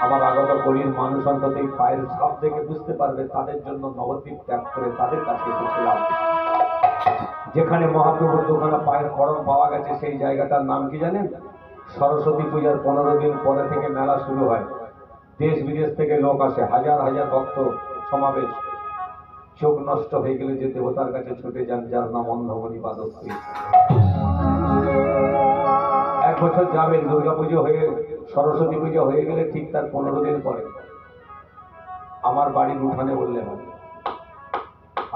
আমার আগত কলির মানুষ অন্তত এই পায়ের ছাপ দেখে বুঝতে পারবে, তাদের জন্য নবদ্বীপ ত্যাগ করে তাদের কাছে এসেছিলাম। যেখানে মহাপ্রভুর দোকানে পায়ের খড়ম পাওয়া গেছে, সেই জায়গাটার নাম কি জানেন? সরস্বতী পূজার 15 দিন পরে থেকে মেলা শুরু হয়। দেশ বিদেশ থেকে লোক আসে, হাজার হাজার ভক্ত সমাবেশ। চোখ নষ্ট হয়ে গেলে যে দেবতার কাছে ছুটে যান, যার নাম অন্ধমণি পাদশ্রী। এক বছর যাবেন, দুর্গাপুজো হয়ে সরস্বতী পুজো হয়ে গেলে ঠিক তার 15 দিন পরে আমার বাড়ির উঠানে বললেন,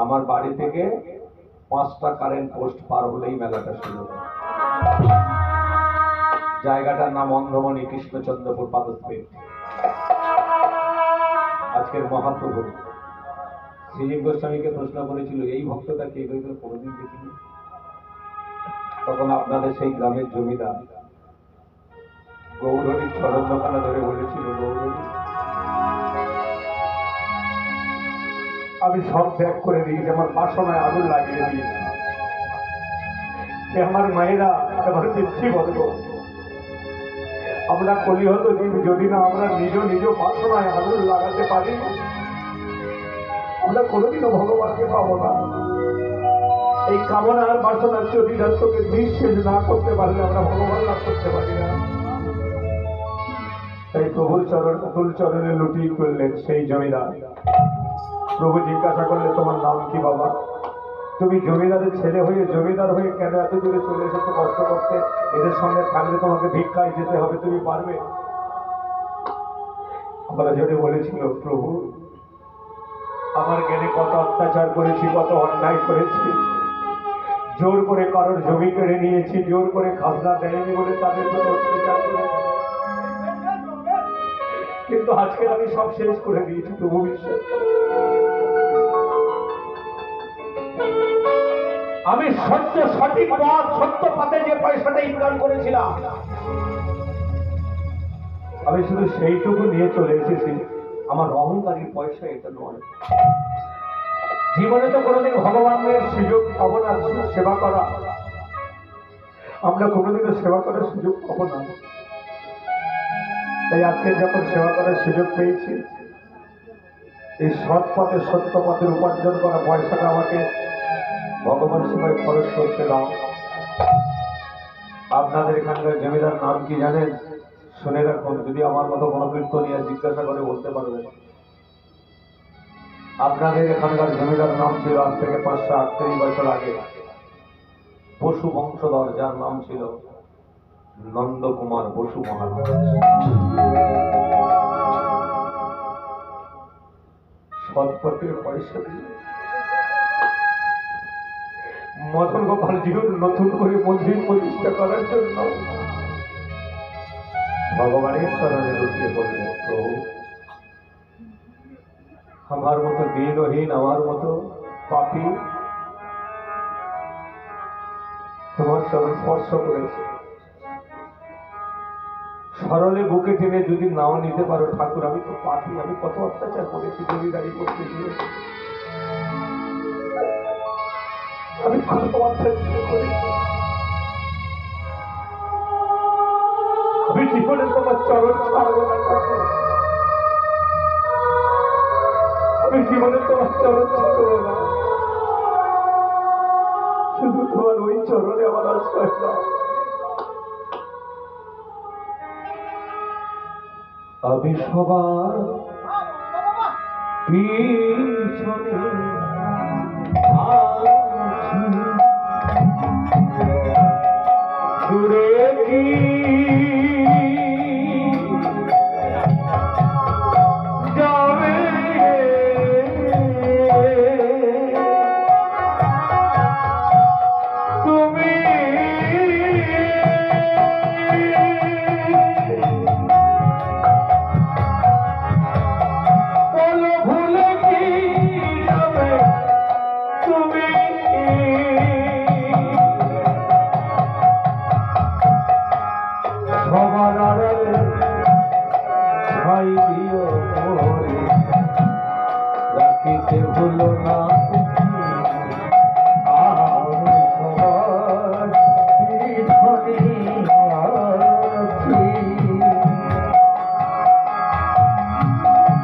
আমার বাড়ি থেকে 5টা কারেন্ট পোস্ট পার হলেই মেলাটা শুরু হয়। জায়গাটার নাম অন্ধমণি, কৃষ্ণচন্দ্রপুর পাদশ্রী। আজকের মহাপ্রভু শ্রীজীব গোস্বামীকে প্রশ্ন করেছিল, এই ভক্তটাকে এগুলো কোনোদিন দেখিনি। তখন আপনাদের সেই গ্রামের জমিদার গৌরহরির চরণখানা ধরে বলেছিল, গৌরহরি, আমি সব ত্যাগ করে দিয়েছি, আমার বাসনায় আগুন লাগিয়ে দিয়েছি। আমার মায়েরা, আমার পিতৃবর্গ, আমরা কলিহত জীব, যদি না আমরা নিজ নিজ বাসনায় আগুন লাগাতে পারি, আমরা কোনোদিনও ভগবানকে পাবো না। এই কামনার বাসনার চরিতার্থকে নিঃশেষ না করতে পারলে আমরা ভগবান লাভ করতে পারি না। তাই প্রভুর চরণ, অতুল চরণে লুটিয়ে করলেন সেই জমিদার। প্রভু জিজ্ঞাসা করলে, তোমার নাম কি বাবা? তুমি জমিদারের ছেলে হয়ে, জমিদার হয়ে কেন এত দূরে চলে এসেছো কষ্ট করতে? এদের সঙ্গে থাকলে তোমাকে ভিক্ষায় যেতে হবে, তুমি পারবে? আমরা জোরে বলেছিল, প্রভু আমার জ্ঞানে কত অত্যাচার করেছি, কত অন্যায় করেছি, জোর করে কারোর জমি কেড়ে নিয়েছি, জোর করে খাজনা দেয়নি বলে তাদের প্রতি অত্যাচার করেছি, কিন্তু আজকে আমি সব শেষ করে দিয়েছি। প্রভু বিশ্বাস আমি সত্য সঠিক পথ সত্য পথে যে পয়সাটা ইনকাম করেছিলাম আমি শুধু সেইটুকু নিয়ে চলে এসেছি। আমার অহংকারী পয়সা এটা নয়। জীবনে তো কোনোদিন ভগবানের সুযোগ পাবো না সেবা করা, আমরা কোনোদিনও সেবা করার সুযোগ পাবো না। তাই আজকে যখন সেবা করার সুযোগ পেয়েছি, এই সৎ পথে সত্য পথের উপার্জন করা পয়সাটা আমাকে ভগবান সেবায় খরচ করতে দাও। আপনাদের এখানকার জমিদার নাম কি জানেন? শুনে রাখুন, যদি আমার মতো কোনো কীর্তনিয়া জিজ্ঞাসা করে বলতে পারবেন। আপনাদের এখানকার জমিদার নাম ছিল আজ থেকে 538 বছর আগে বসু বংশধর, যার নাম ছিল নন্দকুমার বসু মহারাজ। সৎপথের পয়সা দিয়ে মদন গোপাল জিউর নতুন করে মন্দির প্রতিষ্ঠা করার জন্য ভগবানের চরণে লুটিয়ে পড়লেন, প্রভু আমার মতো দিনহীন, আমার মতো পাপী তোমার চরণ স্পর্শ করেছে। সরলে বুকে টেনে যদি নাও নিতে পারো ঠাকুর, আমি তো পাপী, আমি কত অত্যাচার করেছি জমিদারি করতে গিয়ে, আমি কত অত্যাচার করেছি। আমি জীবনে তোমার চরণ ছাড়বো না ঠাকুর, আমি জীবনে তোমার চরণ ছাড়বো না, শুধু তোমার ওই চরণে আমার আশ্রয় দাও। আমি সবার পিছনে ঘুরে কি যাবে তুমি, বলো ভুলে কি যাবে তুমি, সবার আড়ালে ছাই দিও মোরে, রাখিতে ভুলো না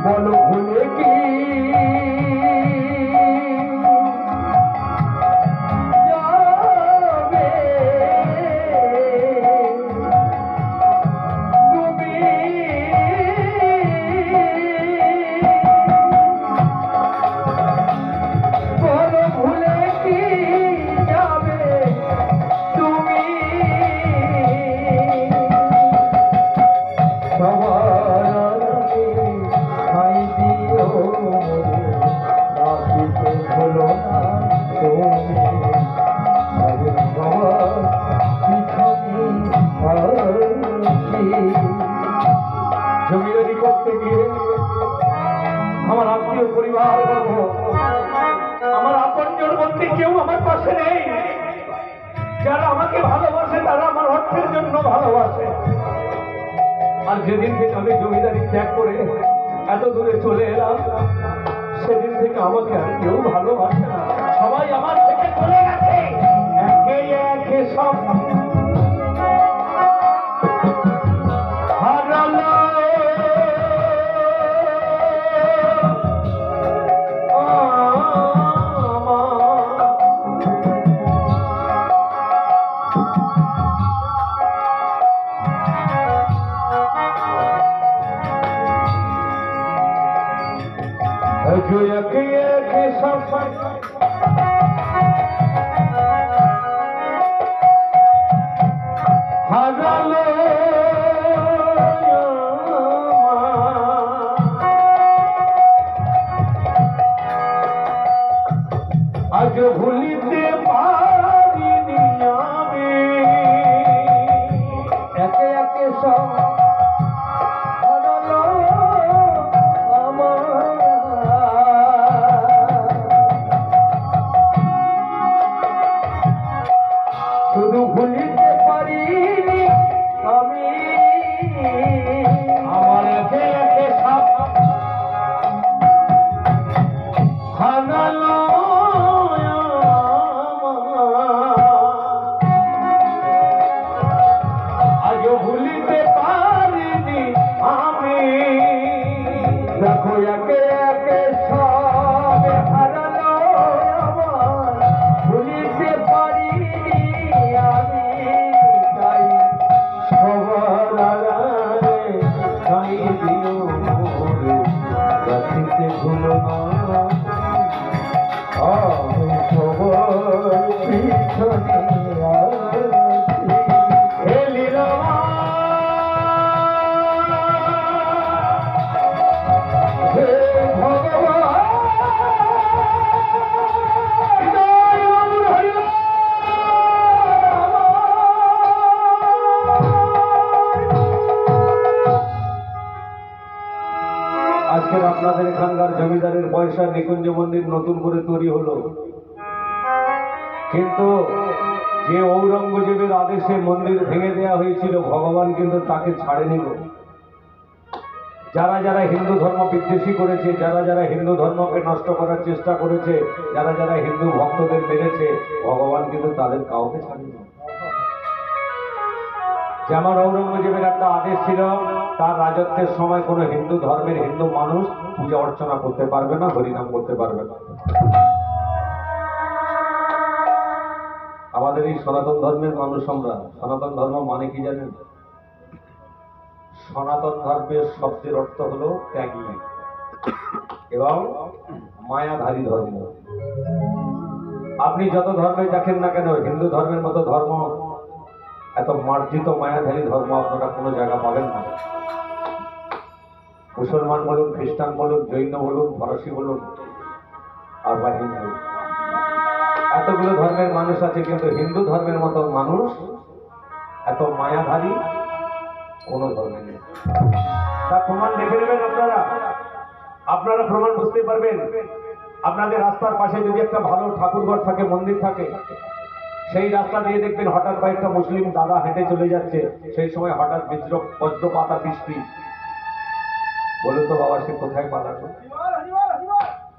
বলো ভুলে কি যাবে তুমি, বলো ভুলে কি যাবে তুমি, সবার ছাই দিও রাখিতে ভুলো না তুমি, আমি সবার পিছনে আছি। জমিদারি করতে গিয়ে আমার আত্মীয় পরিবার বলবো, আমার আপনজন বলতে কেউ আমার পাশে নেই। যারা আমাকে ভালোবাসে তারা আমার অর্থের জন্য ভালোবাসে। আর যেদিন থেকে আমি জমিদারি ত্যাগ করে এত দূরে চলে এলাম, সেদিন থেকে আমাকে আর কেউ ভালোবাসে না, সবাই আমার থেকে চলে গেছে। একে একে সব হারালো जो एके एके सब हारालो आज भूलिते पारिनी आमी, एके एके सब আজকের আপনাদের এখানকার জমিদারের পয়সা নিকুঞ্জ মন্দির নতুন করে তৈরি হলো, কিন্তু যে ঔরঙ্গজেবের আদেশে মন্দির ভেঙে দেওয়া হয়েছিল ভগবান কিন্তু তাকে ছাড়েনি। যারা যারা হিন্দু ধর্ম বিদ্বেষী করেছে, যারা যারা হিন্দু ধর্মকে নষ্ট করার চেষ্টা করেছে, যারা যারা হিন্দু ভক্তদের মেরেছে, ভগবান কিন্তু তাদের কাউকে ছাড়েনি। যেমন ঔরঙ্গজেবের একটা আদেশ ছিল, তার রাজত্বের সময় কোনো হিন্দু ধর্মের হিন্দু মানুষ পূজা অর্চনা করতে পারবে না, হরিনাম করতে পারবে না। আমাদের এই সনাতন ধর্মের মানুষ, আমরা সনাতন ধর্ম মানে কি জানেন? সনাতন ধর্মের শব্দের অর্থ হলো ত্যাগী এবং মায়াধারী ধর্ম। আপনি যত ধর্মে দেখেন না কেন, হিন্দু ধর্মের মতো ধর্ম, এত মার্জিত মায়াধারী ধর্ম আপনারা কোনো জায়গা পাবেন না। মুসলমান বলুন, খ্রিস্টান বলুন, জৈন বলুন, ফরাসি বলুন আর বা হিন্দু, এতগুলো ধর্মের মানুষ আছে, কিন্তু হিন্দু ধর্মের মতো মানুষ এত মায়াধারী কোন ধর্মে নেই। তার প্রমাণ দেখে নেবেন আপনারা, আপনারা প্রমাণ বুঝতে পারবেন। আপনাদের রাস্তার পাশে যদি একটা ভালো ঠাকুরঘর থাকে, মন্দির থাকে, সেই রাস্তা দিয়ে দেখবেন হঠাৎ কয়েকটা মুসলিম দাদা হেঁটে চলে যাচ্ছে, সেই সময় হঠাৎ বজ্রপাত আর বৃষ্টি। বলুন তো বাবা, সে কোথায় পালাবে?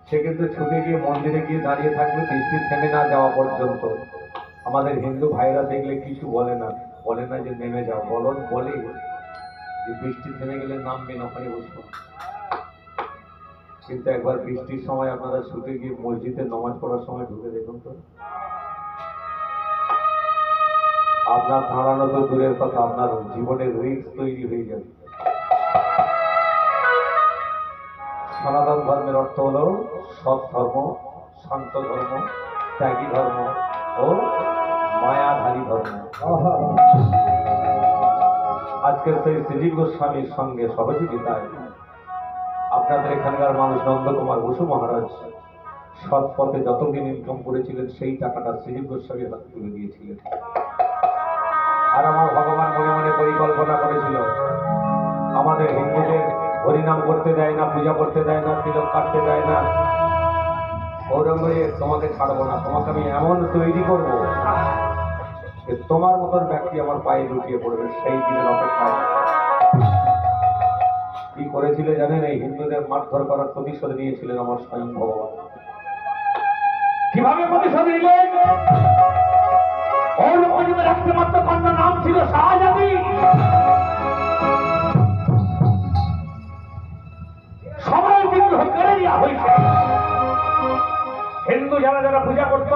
সে কিন্তু ছুটে গিয়ে মন্দিরে গিয়ে দাঁড়িয়ে থাকবে বৃষ্টি থেমে না যাওয়া পর্যন্ত। আমাদের হিন্দু ভাইরা দেখলে কিছু বলে না, বলে না যে নেমে যাও, বলে যে বৃষ্টি থেমে গেলে নামবেন, ওখানে বসবো। কিন্তু একবার বৃষ্টির সময় আপনারা ছুটে গিয়ে মসজিদে নামাজ পড়ার সময় ঢুকে দেখুন তো, আপনার দাঁড়ানো তো দূরের কথা, আপনার জীবনের রিস্ক তৈরি হয়ে যাবে। সনাতন ধর্মের অর্থ হল সৎ ধর্ম, শান্ত ধর্ম, ত্যাগী ধর্ম ও মায়াধারী ধর্ম। আজকের সেই শ্রীজীব গোস্বামীর সঙ্গে সহযোগিতায় আপনাদের এখানকার মানুষ নন্দকুমার বসু মহারাজ সৎ পথে যতদিন ইনকাম করেছিলেন, সেই টাকাটা শ্রীজীব গোস্বামীর হাতে তুলে দিয়েছিলেন। আর আমার ভগবান মনে মনে পরিকল্পনা করেছিল, আমাদের হিন্দুদের হরিনাম করতে দেয় না, পূজা করতে দেয় না, তিলক কাটতে দেয় না, ঔরঙ্গজেব তোমাকে ছাড়বো না, তোমাকে আমি এমন তৈরি করবো যে তোমার মতন ব্যক্তি আমার পায়ে লুটিয়ে পড়বে। সেই দিনের অপেক্ষায় কি করেছিল জানেন? এই হিন্দুদের মারধর করার প্রতিশোধ নিয়েছিলেন আমার স্বয়ং ভগবান। কিভাবে প্রতিশোধ নিলেন? ঔরঙ্গজেবের একমাত্র কন্যার নাম ছিল শাহজাদি। সবাই বিগ্রহ কেড়ে দেওয়া হয়েছে। হিন্দু যারা যারা পূজা করত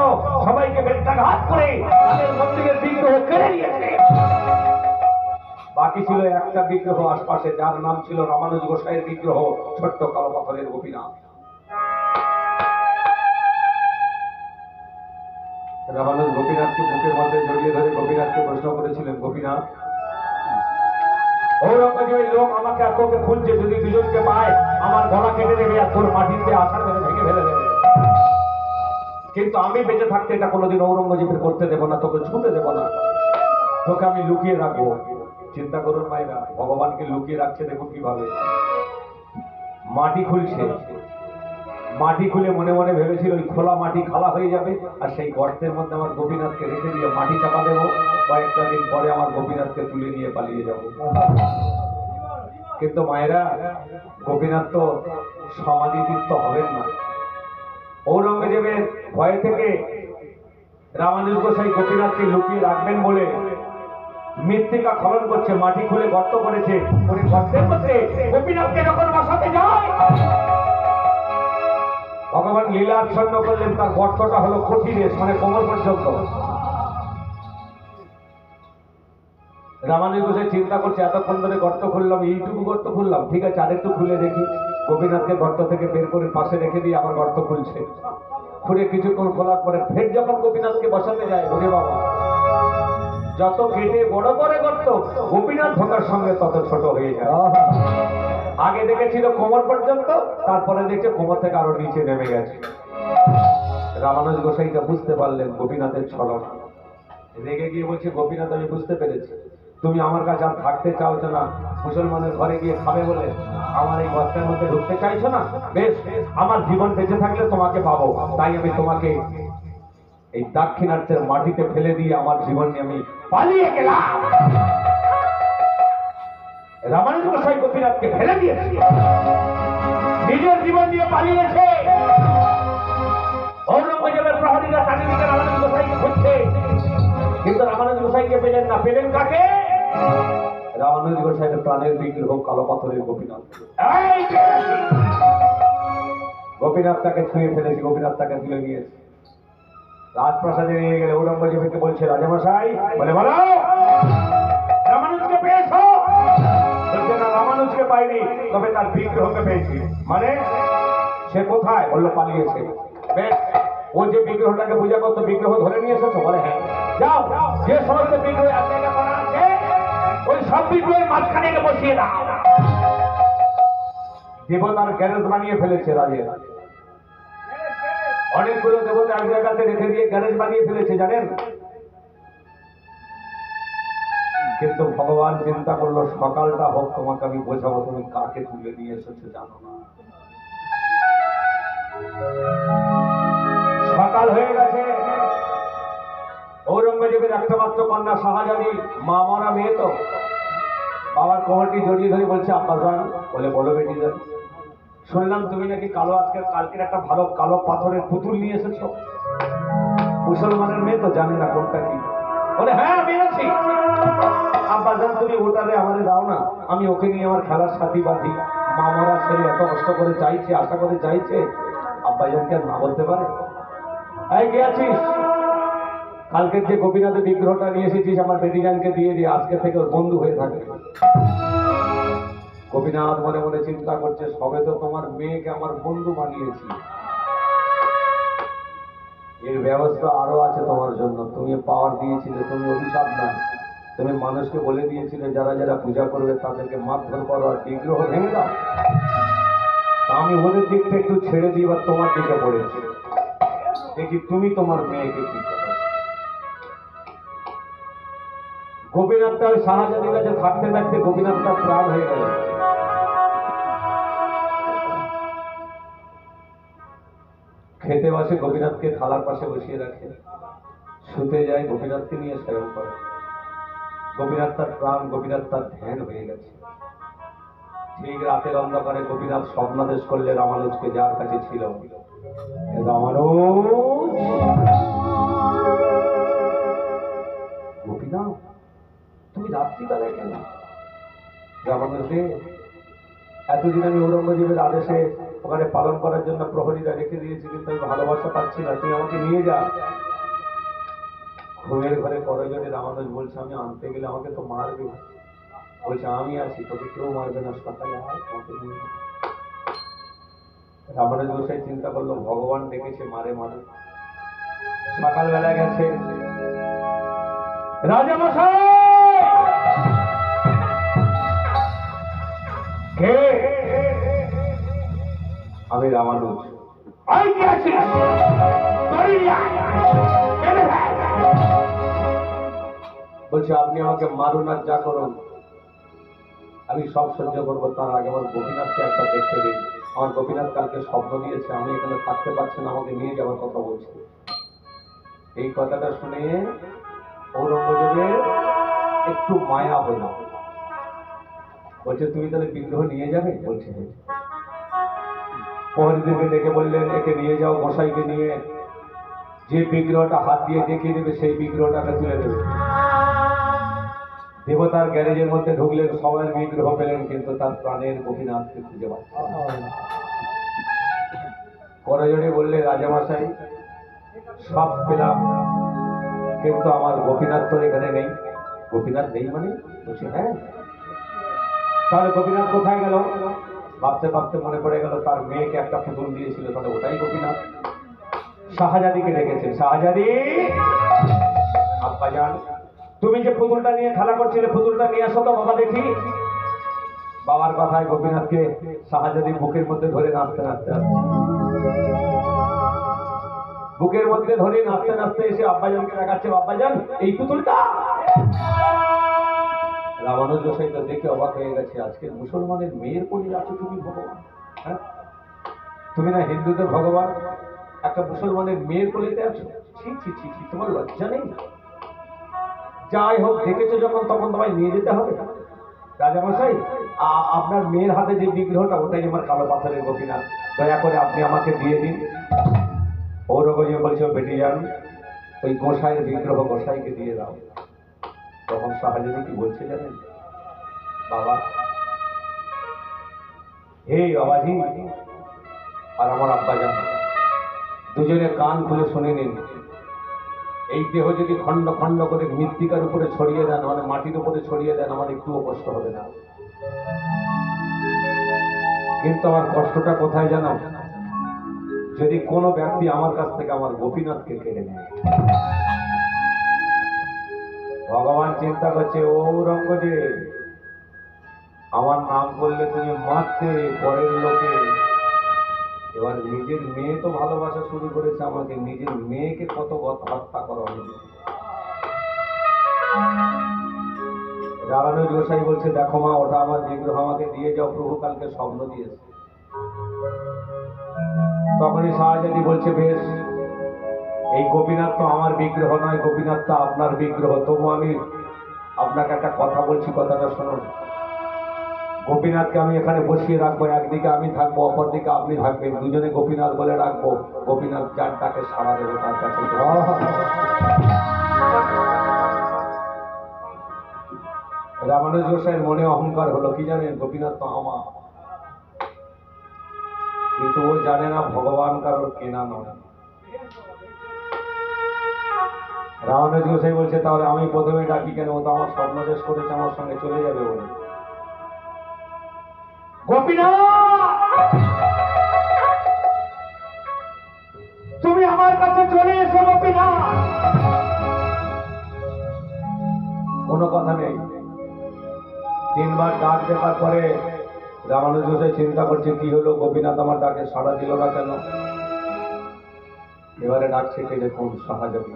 সবাইকে বেত্রাঘাত করে তাদের মন্দিরের বিগ্রহ কেড়ে নিয়েছে। বাকি ছিল একটা বিগ্রহ আশপাশে, যার নাম ছিল রামানুজ গোসাইয়ের বিগ্রহ, ছোট্ট কালো পাথরের গোপীনাথ। রামানুজ গোপীনাথকে বুকের মধ্যে জড়িয়ে ধরে গোপীনাথকে প্রশ্ন করেছিলেন, গোপীনাথ, ঔরঙ্গজেবের লোক আমাকে আর তোকে খুঁজছে, যদি দুজনকে পায় আমার গলা কেটে দেবে আর তোর মাটিতে আছাড় মেরে ভেঙে ফেলে দেবে, কিন্তু আমি বেঁচে থাকতে এটা কোনোদিন ঔরঙ্গজেবের করতে দেবো না, তোকে ছুঁতে দেবো না, তোকে আমি লুকিয়ে রাখবো। চিন্তা করুন মায়েরা, ভগবানকে লুকিয়ে রাখছে দেখুন কিভাবে। মাটি খুলছে, মাটি খুলে মনে মনে ভেবেছিল ওই খোলা মাটি খালা হয়ে যাবে, আর সেই গর্তের মধ্যে আমার গোপীনাথকে রেখে দিয়ে মাটি চাপা দেবো, কয়েকটা দিন পরে আমার গোপীনাথকে তুলে নিয়ে পালিয়ে যাব। কিন্তু মায়েরা, গোপীনাথ তো সমাধিতীর্থ হবেন না। ঔরঙ্গজেবের ভয় থেকে রামানুজ গোসাই গোপীনাথকে লুকিয়ে রাখবেন বলে মৃত্তিকা খনন করছে, মাটি খুলে গর্ত করেছে, ওই গর্তের মধ্যে গোপীনাথকে যখন বসাতে যায়, ভগবান লীলা আচ্ছন্ন করলেন, তার গর্তটা হলো কঠিনের, মানে কোমর পর্যন্ত। রামানুজ গোসাই চিন্তা করছে, এতক্ষণ ধরে গর্ত খুললাম, এইটুকু গর্ত খুললাম, ঠিক আছে আরেকটু খুলে দেখি। গোপীনাথকে গর্ত থেকে বের করে পাশে রেখে দিয়ে আবার গর্ত খুলছে, খুলে কিছুক্ষণ খোলার পরে ফের যখন গোপীনাথকে বসাতে যায়, ওরে বাবা, যত কেটে বড় করে গর্ত, গোপীনাথ ঢোকার সঙ্গে তত ছোট হয়ে যায়। আগে দেখেছিল কোমর পর্যন্ত, তারপরে দেখছে কোমর থেকে আরো নিচে নেমে গেছে। রামানুজ গোসাইটা বুঝতে পারলেন গোপীনাথের ছলনা, রেগে গিয়ে বলছে, গোপীনাথ আমি বুঝতে পেরেছি, তুমি আমার কাছে আর থাকতে চাওছো না, মুসলমানের ঘরে গিয়ে খাবে বলে আমার এই গর্তের মধ্যে ঢুকতে চাইছো না। বেশ, আমার জীবন বেঁচে থাকলে তোমাকে পাবো, তাই আমি তোমাকে এই দাক্ষিণাত্যের মাটিতে ফেলে দিয়ে আমার জীবন নিয়ে আমি পালিয়ে গেলাম। রামানুজ গোসাই গোপীনাথকে ফেলে দিয়েছে, নিজের জীবন নিয়ে পালিয়েছে। ঔরঙ্গজেবের প্রহরীরা চারিদিকে রামানুজ গোসাইকে খুঁজছে, কিন্তু রামানুজ গোসাইকে পেলেন না। পেলেন কাকে? রামানুজ গোসাইয়ের প্রাণের বিগ্রহ কালো পাথরের গোপীনাথ। গোপীনাথ তাকে ছুঁয়ে ফেলেছে, গোপীনাথ তাকে তুলে নিয়েছে, রাজপ্রাসাদে নিয়ে গেলে ঔরঙ্গজেবকে বলছে, রাজামশাই বলে বলো রামানুজকে পেয়েছো? বলছে না, রামানুজকে পাইনি, তবে তার বিগ্রহকে পেয়েছি। মানে সে কোথায়? বললো পালিয়েছে। বেশ, ও যে বিগ্রহটাকে পূজা করতো বিগ্রহ ধরে নিয়ে এসেছো? বলে হ্যাঁ। যাও, যে সমস্ত বিগ্রহ এক জায়গায় করা আছে ওই সব বিগ্রহের মাঝখানে বসিয়ে দাও। দেবতার গ্যারেজ বানিয়ে ফেলেছে রাজের, অনেকগুলো দেবতা এক জায়গাতে রেখে দিয়ে গ্যারেজ বানিয়ে ফেলেছে, জানেন? কিন্তু ভগবান চিন্তা করলো সকালটা হোক, তোমাকে আমি বোঝাবো তুমি কাকে তুলে নিয়ে এসেছো জানো না। সকাল হয়ে গেছে, ঔরঙ্গজেবের একটা মাত্র কন্যা শাহজাদি, মা মরা মেয়ে তো, বাবার কোমরটি জড়িয়ে ধরে বলছে আব্বাজান, বলে বলো বেটি যান, শুনলাম তুমি নাকি কালকের একটা ভালো কালো পাথরের পুতুল নিয়ে এসেছো। মুসলমানের মেয়ে তো জানে না কোনটা কি। বলে হ্যাঁ আমি এনেছি। আব্বাজান তুমি ওটারে আমারে দাও না, আমি ওকে নিয়ে আমার খেলার সাথী বাঁধি। মা মরা ছেলে এত কষ্ট করে চাইছে, আশা করে চাইছে, আব্বাজানকে আর না বলতে পারে? এই কে আছিস? কালকের যে গোপীনাথের বিগ্রহটা নিয়ে এসেছিস আমার বেটিজানকে দিয়ে দিয়ে, আজকে থেকে ওর বন্ধু হয়ে থাকে। গোপীনাথ মনে মনে চিন্তা করছে, সবে তো তোমার মেয়েকে আমার বন্ধু বানিয়েছি, এর ব্যবস্থা আরো আছে তোমার জন্য। তুমি পাওয়ার দিয়েছিলে, তুমি অভিশাপ না, তুমি মানুষকে বলে দিয়েছিলে যারা যারা পূজা করবে তাদেরকে মারধর করো আর বিগ্রহ ভেঙে দাও। আমি ওদের দিকটা একটু ছেড়ে দিই, এবার তোমার দিকে পড়েছি, দেখি তুমি তোমার মেয়েকে কি করো। গোপীনাথটা ওই শাহজাদির কাছে থাকতে থাকতে গোপীনাথটা প্রাণ হয়ে গেল। খেতে বসে গোপীনাথকে থালার পাশে বসিয়ে রাখে, শুতে যায় গোপীনাথকে নিয়ে শয়ন করে। গোপীনাথ তার প্রাণ, গোপীনাথ তার ধ্যান হয়ে গেছে। ঠিক রাতের অন্ধকারে গোপীনাথ স্বপ্নাদেশ করলে রামানুজকে, যার কাছে ছিল, রামানুজ। গোপীনাথ তুমি রাত্রিবেলায় কেন? রামানুজ, এতদিন আমি ঔরঙ্গজেবের আদেশে ওখানে পালন করার জন্য প্রহরীরা রেখে দিয়েছি, কিন্তু আমি ভালোবাসা পাচ্ছি না, তুই আমাকে নিয়ে যা। ঘুমের ঘরে প্রয়োজনে রামানুজ বলছে আমি আনতে গেলে আমাকে তো মারবে। বলছে আমি আছি, তোকে কেউ মারবে না, সকালে আয় তোমাকে নিয়ে। রামানুজ গোসাই চিন্তা করলো ভগবান ডেকেছে, মারে মারে। সকালবেলা গেছে, রাজামশাই কে? আমি রামানুজ। বলছে আপনি আমাকে মারুন আর যা করুন আমি সব সহ্য করবো, তার আগে আমার গোপীনাথকে একটা দেখতে দিন। আমার গোপীনাথ কালকে স্বপ্ন দিয়েছে আমি এখানে থাকতে পারছি না, আমাকে নিয়ে যাওয়ার কথা বলছে। এই কথাটা শুনে ঔরঙ্গজেবের একটু মায়া হইল। বলছে তুমি তাহলে বিগ্রহ নিয়ে যাবে? বলছে প্রহরীদেরকে ডেকে বললেন একে নিয়ে যাও, গোসাইকে নিয়ে যে বিগ্রহটা হাত দিয়ে দেখিয়ে দেবে সেই বিগ্রহটাকে তুলে দেবে। দেবতার গ্যারেজের মধ্যে ঢুকলেন, সবাই বিগ্রহ পেলেন, কিন্তু তার প্রাণের গোপীনাথকে খুঁজে পাচ্ছেন। করজোড়ে বললে রাজামশাই সব পেলাম, কিন্তু আমার গোপীনাথ তো এখানে নেই। গোপীনাথ নেই মানে? বলছি হ্যাঁ। তাহলে গোপীনাথ কোথায় গেল? ভাবতে ভাবতে মনে পড়ে গেল তার মেয়েকে একটা পুতুল দিয়েছিল, তাহলে ওটাই গোপীনাথ। শাহজাদিকে ডেকেছে, শাহজাদি আব্বাজান তুমি যে পুতুলটা নিয়ে খেলা করছিলে পুতুলটা নিয়ে আসো তো বাবা দেখি। বাবার কথায় গোপীনাথকে শাহজাদি বুকের মধ্যে ধরে নাচতে নাচতে বুকের মধ্যে ধরে নাচতে নাচতে এসে আব্বাজানকে দেখাচ্ছে, আব্বাজান এই পুতুলটা। রামানুজ গোসাই তো দেখে অবাক হয়ে গেছে, আজকে মুসলমানের মেয়ের কোলে আছো তুমি ভগবান? হ্যাঁ, তুমি না হিন্দুদের ভগবান, একটা মুসলমানের মেয়ের কোলেতে আছো? ছি ছি ছি ছি, তোমার লজ্জা নেই? যাই হোক, দেখেছো যখন তখন তোমায় নিয়ে যেতে হবে। রাজামশাই, আপনার মেয়ের হাতে যে বিগ্রহটা, ওটাই আমার কালো পাথরের গোপীনাথ, দয়া করে আপনি আমাকে দিয়ে দিন। ঔরঙ্গজেব বলছে, বেটি যান, ওই গোসাইয়ের বিগ্রহ গোসাইকে দিয়ে দাও। তখন শাহজাদি কি বলছে জানেন? বাবা, হে বাবাজি আর আমার আব্বা যান, দুজনে কান খুলে শুনে নিন। এই দেহ যদি খণ্ড খণ্ড করে মৃত্তিকার উপরে ছড়িয়ে দেন, মানে মাটির উপরে ছড়িয়ে দেন, আমার একটুও কষ্ট হবে না। কিন্তু আমার কষ্টটা কোথায় জানো? যদি কোনো ব্যক্তি আমার কাছ থেকে আমার গোপীনাথকে কেড়ে নেয়। ভগবান চিন্তা করছে, ঔরঙ্গজেব, আমার নাম করলে তুমি মারতে পরের লোকে, এবার নিজের মেয়ে তো ভালোবাসা শুরু করেছে আমাকে, নিজের মেয়েকে কত হত্যা করা হয়েছে। রামানুজ গোসাই বলছে, দেখো মা, ওটা আমার বিগ্রহ, আমাকে দিয়ে যাও, প্রভু কালকে স্বপ্ন দিয়েছে। তখনই শাহজাদি বলছে, বেশ, এই গোপীনাথ তো আমার বিগ্রহ নয়, গোপীনাথ তো আপনার বিগ্রহ, তবু আমি আপনাকে একটা কথা বলছি, কথাটা শুনুন। গোপীনাথকে আমি এখানে বসিয়ে রাখবো, একদিকে আমি থাকবো, অপর দিকে আপনি থাকবেন, দুজনে গোপীনাথ বলে রাখবো। গোপীনাথ যার ডাকে সাড়া দেবে তার কাছে। রামানুজ গোসাইয়ের মনে অহংকার হলো, কি জানেন? গোপীনাথ তো আমার, কিন্তু ও জানে না ভগবান কারোর কেনা নয়। রামানুজ গোসাই বলছে, তাহলে আমি প্রথমে ডাকি কেন? ও তো আমার স্বপ্নদেশ করেছে, আমার সঙ্গে চলে যাবে বলে। গোপীনাথ, তুমি আমার কাছে চলে এসো গোপীনাথ। কোনো কথা নেই। তিনবার ডাক দেওয়ার পরে রামানুজ গোসাই চিন্তা করছে, কি হলো, গোপীনাথ আমার ডাকে সাড়া দিল না কেন? এবারে ডাকছে কে দেখুন, শাহজাদি।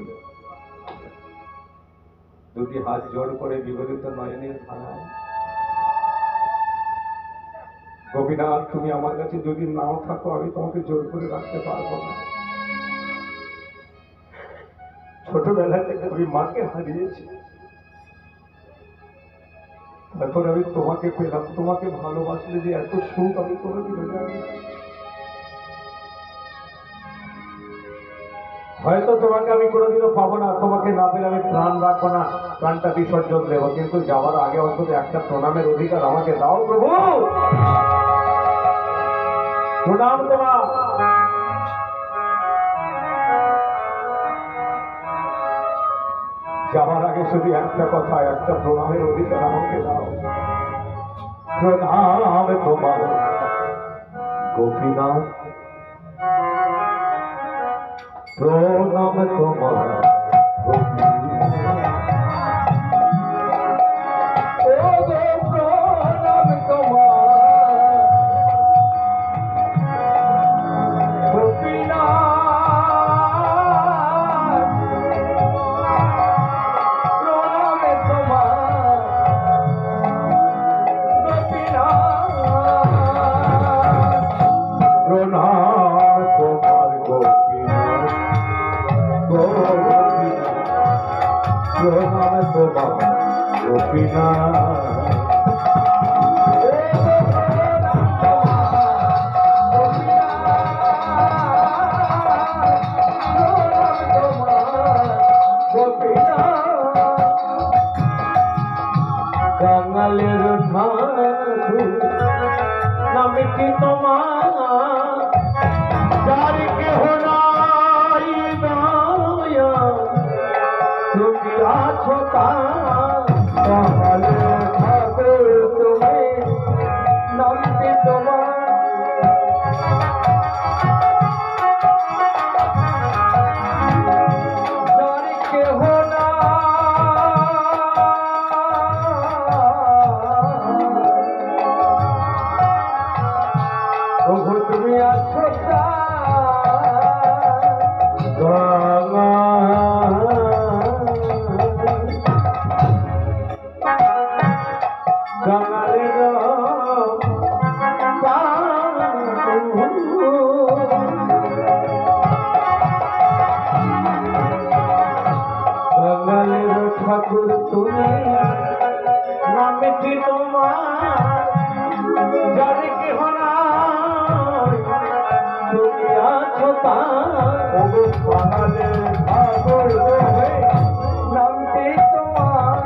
দুটি হাত জোর করে বিগলিত নয়নের ধারায়, গোপীনাথ, তুমি আমার কাছে যদি নাও থাকো, আমি তোমাকে জোর করে রাখতে পারবো না। ছোটবেলা থেকে আমি মাকে হারিয়েছি, তারপর আমি তোমাকে পেলাম। তোমাকে ভালোবাসলে যে এত সুখ আমি কোনোদিনও জানি। হয়তো তোমাকে আমি কোনোদিনও পাবো না, তোমাকে না পেলে আমি প্রাণ রাখবো না, প্রাণটা বিসর্জন দেবো, কিন্তু যাওয়ার আগে অন্তত একটা প্রণামের অধিকার আমাকে দাও প্রভু। প্রণাম তোমার। যাওয়ার আগে শুধু একটা কথা, একটা প্রণামের অধিকার আমাকে দাও। প্রণাম তোমার গোপীনাথ, প্রণাম তোমার কাঙালের ঠাকুর নামে কি তোমার, যার কেহ নাই দয়া, তুমি আছো কাঙালের ঠাকুর, তুমি নামটি তোমার। তুমি আছো ছোটা বাঙালির ঠাকুর তুমি নামটি তোমার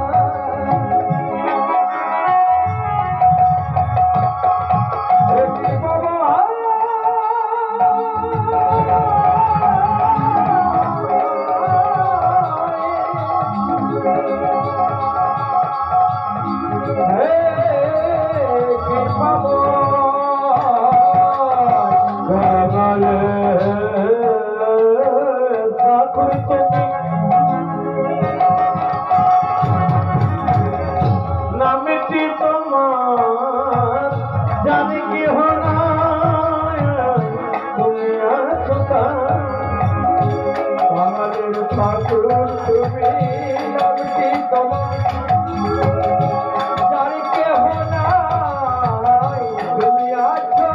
নামটি তোমার জানি কি হনা তুমি আছো বাঙালির ঠাকুর তুমি নামটি তোমার জানি কেহ নাই তুমি আছো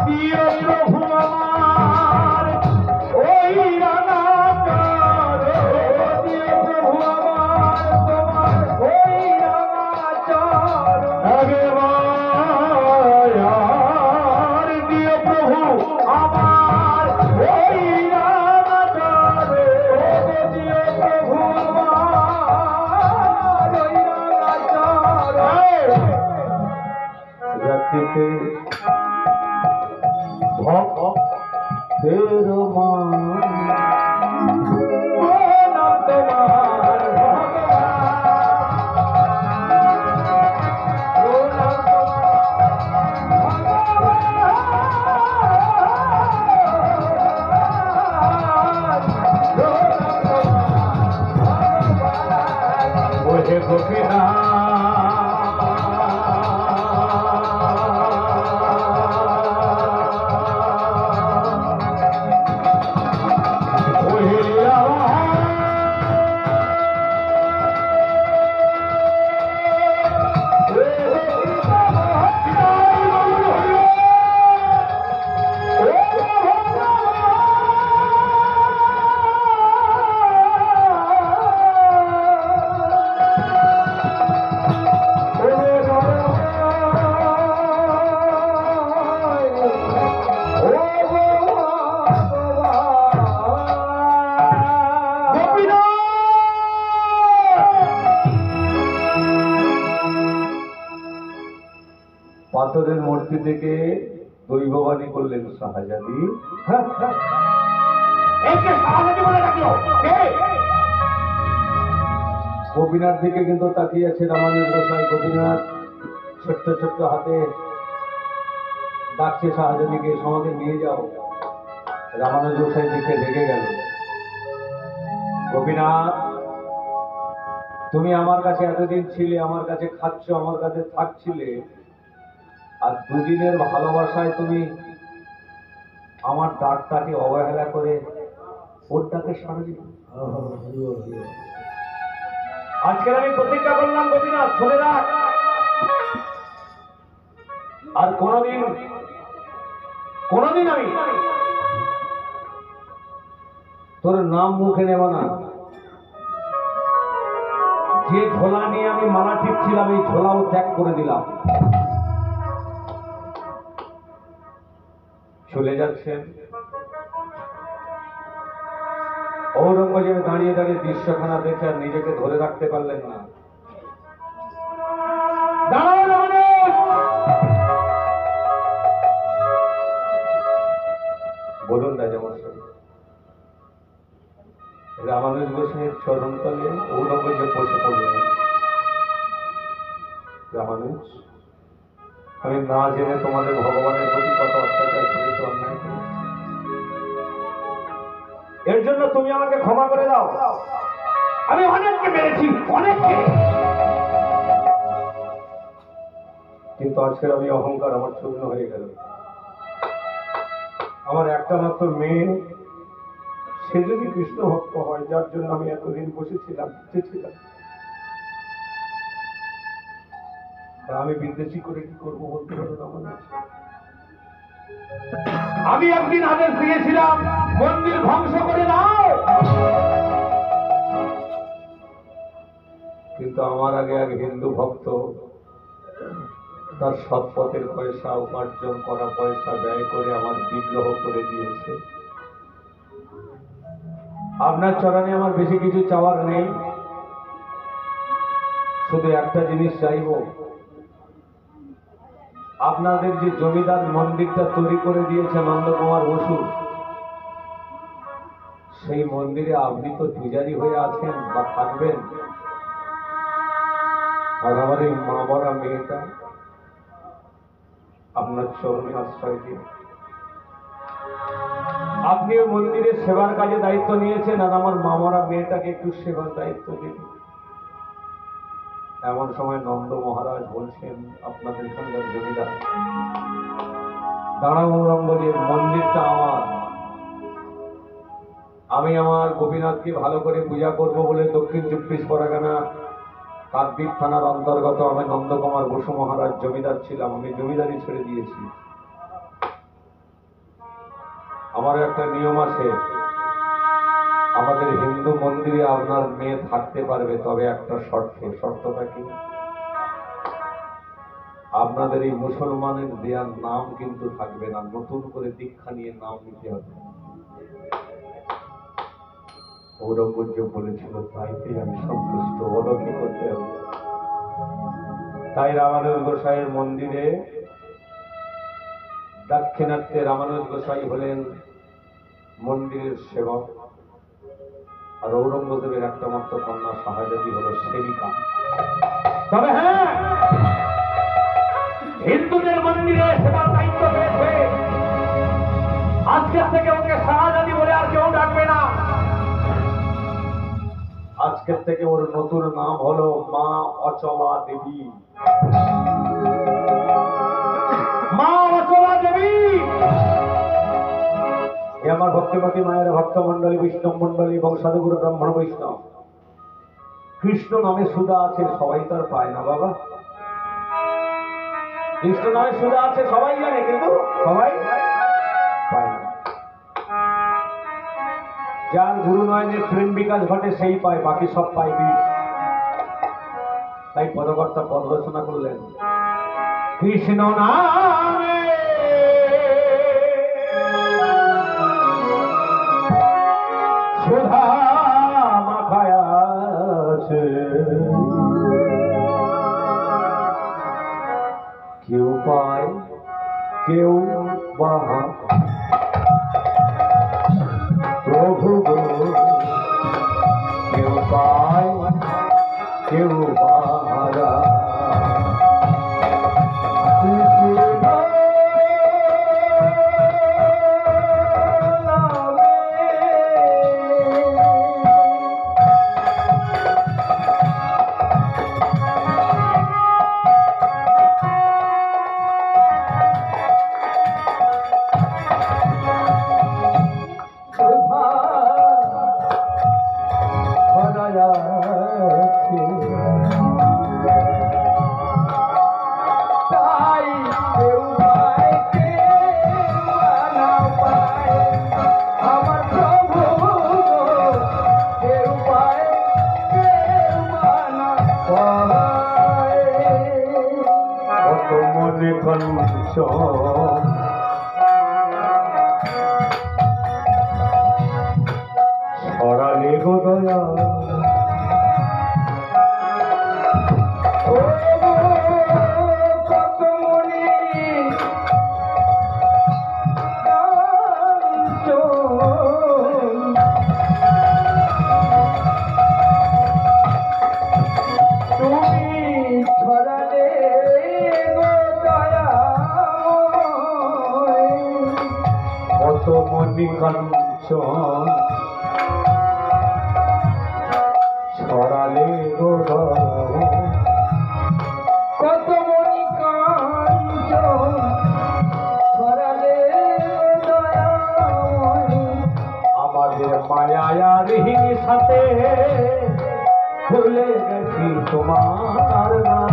দিও প্রভু আমার ওই রানা দিও প্রভু আমার তোমার ওই রামাচর আগেবার দিও প্রভু আমার ওই রানা দিও প্রভু আমার ওই রামাচর রাখিতে ভক্তের মান নাম তোমার ওহে গোপীনা পাথরের মূর্তি থেকে দৈববাণী করলেন শাহজাদি। একে শাহজাদি বলে ডাকলো কে? গোপীনাথ দিকে কিন্তু তাকিয়ে আছে রামানুজ গোসাই। গোপীনাথ ছোট্ট ছোট্ট হাতে ডাকছে শাহজাদিকে, সমাজে নিয়ে যাও। রামানুজ গোসাই দিকে রেগে গেল। গোপীনাথ, তুমি আমার কাছে এতদিন ছিলে, আমার কাছে খাচ্ছ, আমার কাছে থাকছিলে, আর দুদিনের ভালোবাসায় তুমি আমার ডাকটাকে অবহেলা করে ওর ডাকে সাড়া দিলে। আজকের আমি প্রতিজ্ঞা করলাম গোপীনাথ, শুনে রাখ, আর কোনদিন আমি তোর নাম মুখে নেব না। যে ঝোলা নিয়ে আমি মালা টিপছিলাম, এই ঝোলাও ত্যাগ করে দিলাম। চলে যাচ্ছেন। ঔরঙ্গজেব দাঁড়িয়ে দাঁড়িয়ে দৃশ্যখানা দেখে আর নিজেকে ধরে রাখতে পারলেন না। দাঁড়াও রামানুজ! বলুন রাজামশাই। রামানুজ গোসাইয়ের চরণতলে ঔরঙ্গজেব বসে পড়লেন। রামানুজ, আমি না জেনে তোমাদের ভগবানের প্রতি কত অত্যাচার করেছি, অন্যায় করেছি, এর জন্য তুমি আমাকে ক্ষমা করে দাও। আমি অনেককে মেরেছি, অনেককে, কিন্তু আজকের আমি অহংকার আমার চূর্ণ হয়ে গেল। আমার একটা মাত্র মেয়ে, সে যদি কৃষ্ণ ভক্ত হয়, যার জন্য আমি এতদিন বসেছিলাম, চেয়েছিলাম, আমি বিদ্বেষী করে কি করবো বলতে পারো না? আমি একদিন আদেশ দিয়েছিলাম মন্দির ধ্বংস করে দাও, কিন্তু আমার আগে এক হিন্দু ভক্ত তার সৎপথের পয়সা, উপার্জন করা পয়সা ব্যয় করে আমার বিগ্রহ করে দিয়েছে। আপনার চরণে আমার বেশি কিছু চাওয়ার নেই, শুধু একটা জিনিস চাইব, আপনাদের যে জমিদার মন্দিরটা তৈরি করে দিয়েছে নন্দকুমার বসু, সেই মন্দিরে আপনি তো পূজারী হয়ে আছেন বা থাকবেন, আর আমার এই মা মরা মেয়েটা আপনার চরণে আশ্রয় দিন। আপনি ওই মন্দিরের সেবার কাজে দায়িত্ব নিয়েছেন, আর আমার মা মরা মেয়েটাকে একটু সেবার দায়িত্ব দিন। এমন সময় নন্দ মহারাজ বলছেন, আপনাদের এখানকার জমিদার, দাঁড়াগৌরাঙ্গ যে মন্দিরটা আমার, আমি আমার গোপীনাথকে ভালো করে পূজা করব বলে দক্ষিণ 24 পরগনা কাকদ্বীপ থানার অন্তর্গত আমি নন্দকুমার বসু মহারাজ জমিদার ছিলাম, আমি জমিদারি ছেড়ে দিয়েছি। আমার একটা নিয়ম আছে, আমাদের হিন্দু মন্দিরে আপনার মেয়ে থাকতে পারবে, তবে একটা শর্তে। শর্তটা কি? আপনাদের এই মুসলমানের দেওয়ার নাম কিন্তু থাকবে না, নতুন করে দীক্ষা নিয়ে নাম নিতে হবে। ঔরঙ্গজেব বলেছিল, তাইতে আমি সন্তুষ্ট, বলো কি করতে হবে। তাই রামানুজ গোসাইয়ের মন্দিরে দাক্ষিণাত্যে রামানুজ গোসাই হলেন মন্দিরের সেবক, আর ঔরঙ্গজেবের একটা মাত্র কন্যা শাহজাদি হল সেবিকা। তবে হ্যাঁ, হিন্দুদের মন্দিরে সেবার দায়িত্ব পেয়েছে, আজকের থেকে ওকে শাহজাদি বলে আর কেউ ডাকবে না। আজকের থেকে ওর নতুন নাম হলো মা অচলা দেবী। মা অচলা দেবী। আমার ভক্তিমতী মায়ের ভক্তমন্ডলী, বৈষ্ণব মন্ডলী এবং সাধুগুরু ব্রাহ্মণ বৈষ্ণব, কৃষ্ণ নামে সুধা আছে, সবাই তার পায় না বাবা। কৃষ্ণ নামে সুধা আছে সবাই জানে, কিন্তু সবাই পায় না। যার গুরু নয়নের প্রেম বিকাশ ঘটে সেই পায়, বাকি সব পায় বিষ। তাই পদকর্তা পদ রচনা করলেন, কৃষ্ণ নামে সুধা মাখায় আছে, কেউ পায় কেউ বা প্রভু, কেউ পায় কেউ বাহারা। ছড়ালে গো দয়া কাঞ্চন ছড়ালে গো কত মনি কাঞ্চন ছড়ালে আমাদের মায়ার সাথে ভুলে গেছি তোমার নাম।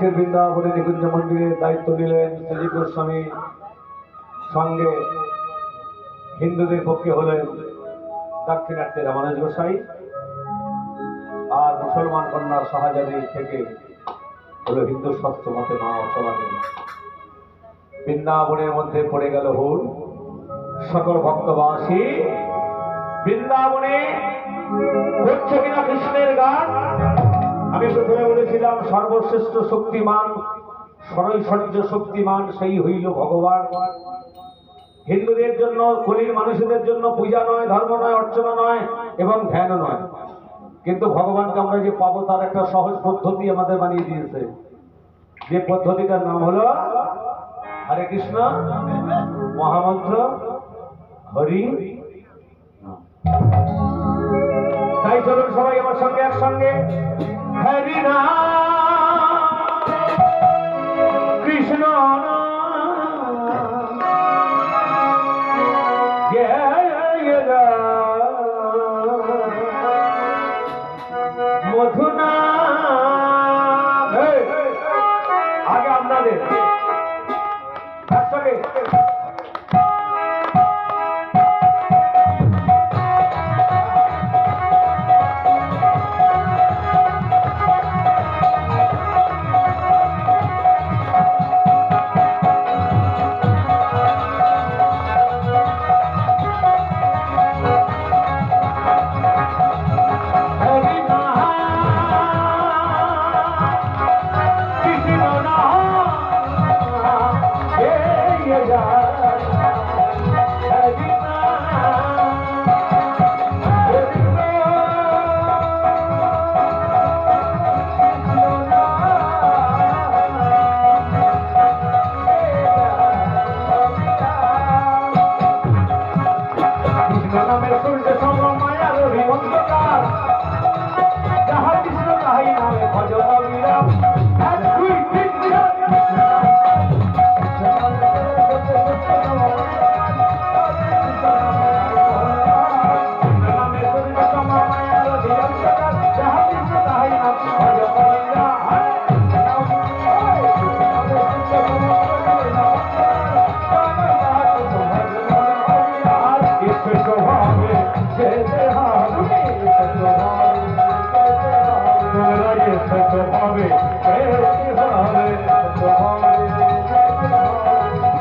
আজকের বৃন্দাবনে নিকুঞ্জ মন্দিরের দায়িত্ব নিলেন শ্রী গোস্বামী, সঙ্গে হিন্দুদের পক্ষে হলেন দাক্ষিণাত্যের রামানুজ গোসাই, আর মুসলমান কন্যা শাহজাদি থেকে হলো হিন্দু শাস্ত্র মতে মা অচলা দেবী। বৃন্দাবনের মধ্যে পড়ে গেল হুল। সকল ভক্তবাসী বৃন্দাবনে করছে কিনা কৃষ্ণের গান? আমি প্রথমে বলেছিলাম সর্বশ্রেষ্ঠ শক্তিমান, সরৈশ্বর্য শক্তিমান সেই হইল ভগবান। হিন্দুদের জন্য, কলির মানুষদের জন্য পূজা নয়, ধর্ম নয়, অর্চনা নয় এবং ধ্যান নয়, কিন্তু ভগবানকে আমরা যে পাবো তার একটা সহজ পদ্ধতি আমাদের বানিয়ে দিয়েছে। যে পদ্ধতিটার নাম হলো হরে কৃষ্ণ মহামন্ত্র হরি নাম। তাই চলুন সবাই আমার সঙ্গে একসঙ্গে হরি নাম কৃষ্ণ মধুনা। আগে আপনাদের একসঙ্গে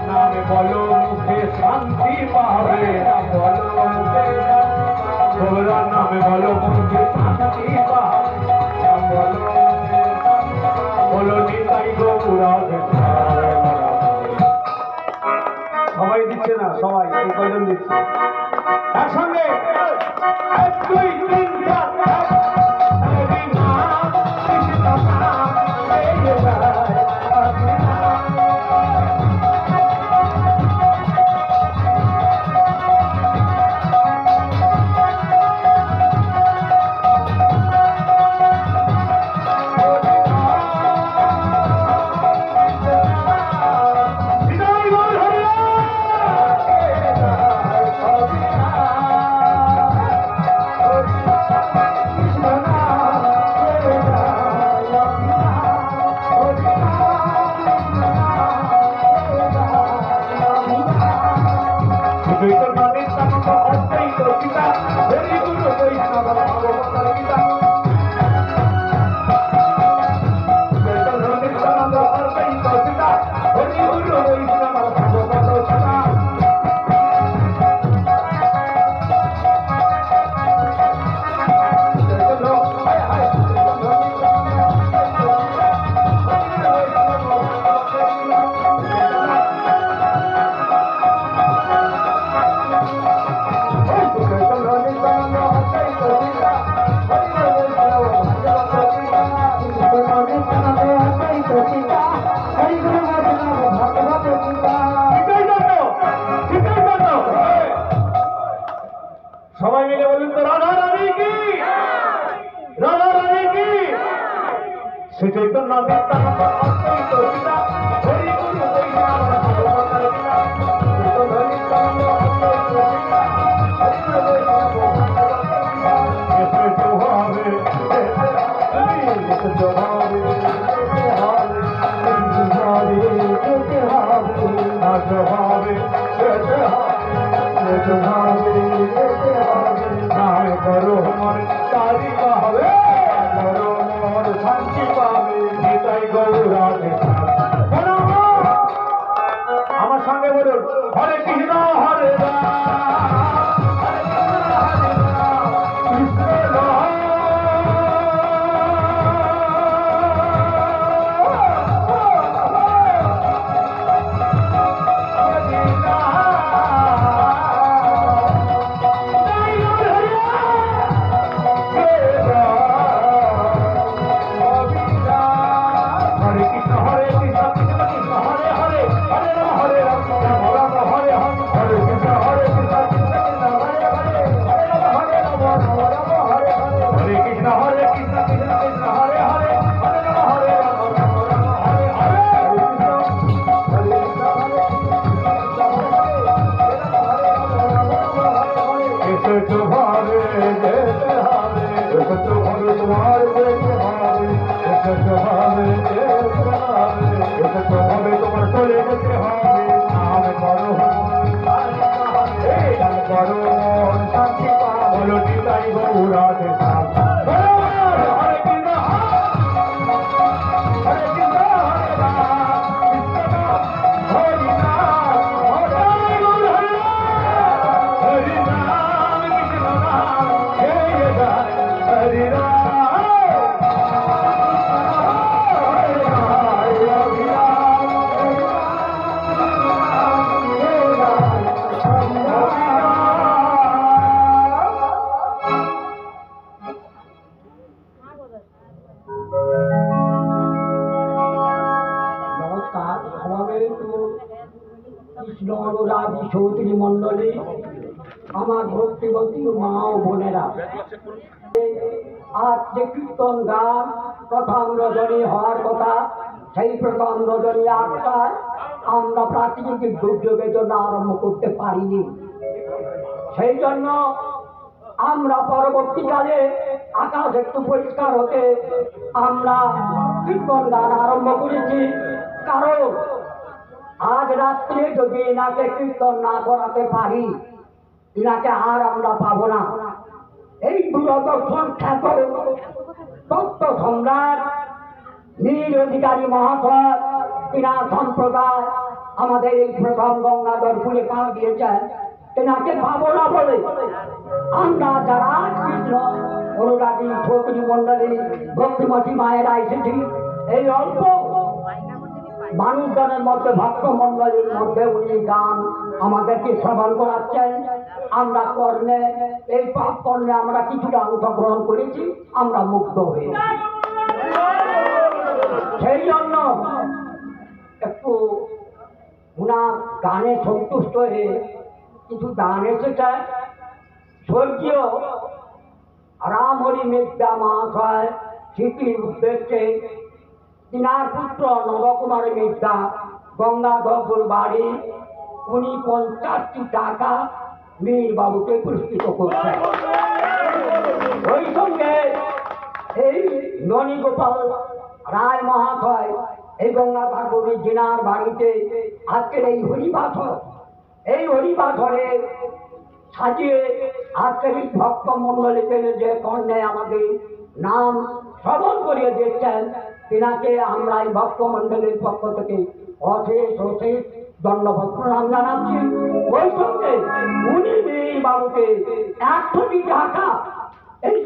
নামে বলো মুখে শান্তি পাবে, তোরা নামে বলো মুখে শান্তি পাবে, বলো নিতাই গৌরা। সবাই দিচ্ছে না, সবাই এই কয়জন দিচ্ছে একসঙ্গে এক দুই তিন চার সবাই মিলে বলুন তো রাধা রানী কি, রাধা রানী কি। শ্রী চৈতন্য নিত্যানন্দ অদ্বৈত সীতা হরি গুরু বৈষ্ণব ভগবতার পিতা। চৈতন্য নিত্যানন্দ অদ্বৈত সীতা হরি গুরু বৈষ্ণব ভগবতার পিতা। এসে তো হবে, এসে তো হবে, এসে তো হবে। যেতে হবে যেতে হবে নাই করো মন তারি হবে করো মন শান্তি পাবে নিতাই গৌরাধে আমার সঙ্গে বলুন হরে কৃষ্ণ হরে রাম হরে কৃষ্ণ হরে রাম কৃষ্ণ রাম হরে কৃষ্ণ হরে কৃষ্ণ কৃষ্ণ কৃষ্ণ হরে হরে হরে রাম রাম রাম হরে হরে হরে কৃষ্ণ কৃষ্ণ কৃষ্ণ হরে হরে হরে রাম রাম হরে হরে হরে কৃষ্ণ কৃষ্ণ কৃষ্ণ হরে হরে হরে রাম হরে রাম হরে হরে এসেছো ভাবে যেতে হবে এসেছো ভাবে তোমার যেতে হবে এসেছো ভাবে যেতে হবে এসেছো ভাবে তোমার চলে যেতে হবে নাম করো নাম করো মন শান্তি পাবে বলো নিতাই গৌরাধে শ্যাম হরে কৃষ্ণ হরে কৃষ্ণ হরে রাম কৃষ্ণ রাম হরে রাম হরে রাম হরে রাম কৃষ্ণ রাম জয় জয় হরি রাম নমস্কার সমাবেত কৃষ্ণ অনুরাগী চৌধুরী মণ্ডলী, আমার ভক্তিবতী মা ও বোনেরা, আজ যে কীর্তন গান প্রথম রজনী হওয়ার কথা, সেই প্রথম রজনী ৮টায় আমরা প্রাকৃতিক দুর্যোগের জন্য আরম্ভ করতে পারিনি। সেই জন্য আমরা পরবর্তীকালে আকাশ একটু পরিষ্কার হতে আমরা কীর্তন গান আরম্ভ করেছি। কারণ আজ রাত্রে যদি এনাকে কীর্তন না করাতে পারি, এনাকে আর আমরা পাবো না। এই দূরদর্শন খ্যাত তত্ত্ব সম্রাট নীল অধিকারী মহাশয়, তিনার সম্প্রদায় আমাদের এই প্রথম গঙ্গাধরপুরে পা দিয়েছেন, তেনাকে পাবো না বলে আমরা যারা কৃষ্ণ অনুরাগী চৌধুরী মণ্ডলী ভক্তিমতী মায়েরা এসেছি, এই অল্প মানুষজনের মধ্যে ভক্ত মণ্ডলীর মধ্যে উনি গান আমাদেরকে শ্রবণ করাচ্ছেন। আমরা কর্ণে এই পাপ কর্ণে আমরা কিছুটা অংশগ্রহণ করেছি, আমরা মুক্ত হয়ে সেই জন্য একটু উনার গানে সন্তুষ্ট হয়ে কিছু গান এসেছে। স্বর্গীয় রামহরি মিদ্যা মহাশয় স্মৃতির উদ্দেশ্যে তিনার পুত্র নবকুমার মিদ্যা গঙ্গাধরপুর বাড়ি, উনি 50টি টাকা মীর বাবুকে পুরস্কৃত করছেন। ওই সঙ্গে এই ননীগোপাল রায় মহাশয় এই গঙ্গাধরপুরী জিনার বাড়িতে আজকের এই হরিবাসর, এই হরিবাসরে সাজিয়ে আজকের এই ভক্ত মণ্ডলীকে যে কর্ণে আমাদের নাম শ্রবণ করিয়ে দিচ্ছেন, তিনাকে আমরা এই ভক্ত মণ্ডলীর পক্ষ থেকে অশেষ অশেষ ধন্যবাদ প্রণাম জানাচ্ছি। ওই সঙ্গে উনি বাবুকে 100টি টাকা এই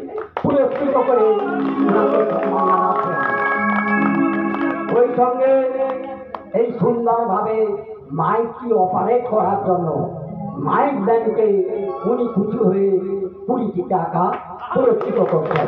পুরস্কৃত করে জানাচ্ছেন। ওই সঙ্গে এই সুন্দরভাবে মাইকটি অপারেট করার জন্য মাইক ব্যাংকে উনি খুশি হয়ে 20টি টাকা পুরস্কৃত করছেন।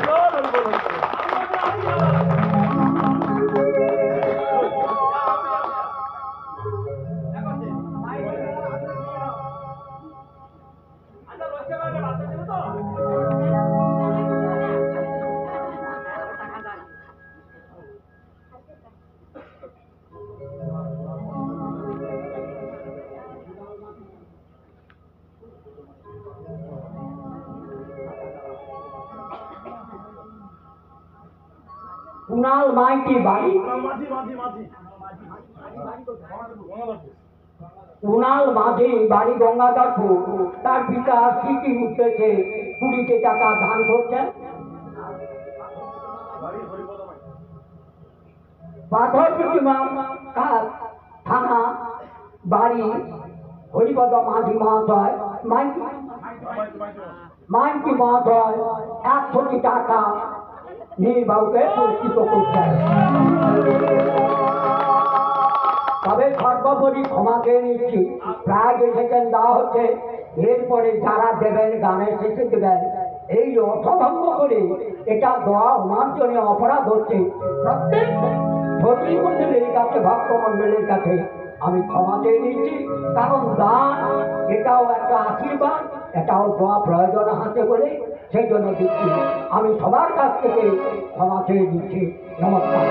কুনাল মাইতি বাড়ি কুণাল মাঝি বাড়ি গঙ্গাধরপুর, তার পিতা সিটি উঠতেছে 20 টাকা ধান করছেন। পাথরকুটি থানা বাড়ি হরিপদ মাঝি মহাশয়, মাইকি মহাশয় 100 টাকা নির্বাহকে পুরস্কৃত করছেন। তবে সর্বোপরি ক্ষমা চেয়ে নিচ্ছি, প্রায় যে সেকেন্ড দেওয়া হচ্ছে, এরপরে যারা দেবেন গানের শেষে দেবেন, এই অর্থভঙ্গ করে এটা দেওয়া অমার্জনীয় অপরাধ হচ্ছে। প্রত্যেক ধর্মী মন্ডলের কাছে, ভক্ত মন্ডলের কাছে আমি ক্ষমা চেয়ে নিচ্ছি, কারণ দান এটাও একটা আশীর্বাদ, এটাও দেওয়া প্রয়োজন হাতে করে, সেই জন্য দিচ্ছি। আমি সবার কাছ থেকে ক্ষমা চেয়ে দিচ্ছি। নমস্কার।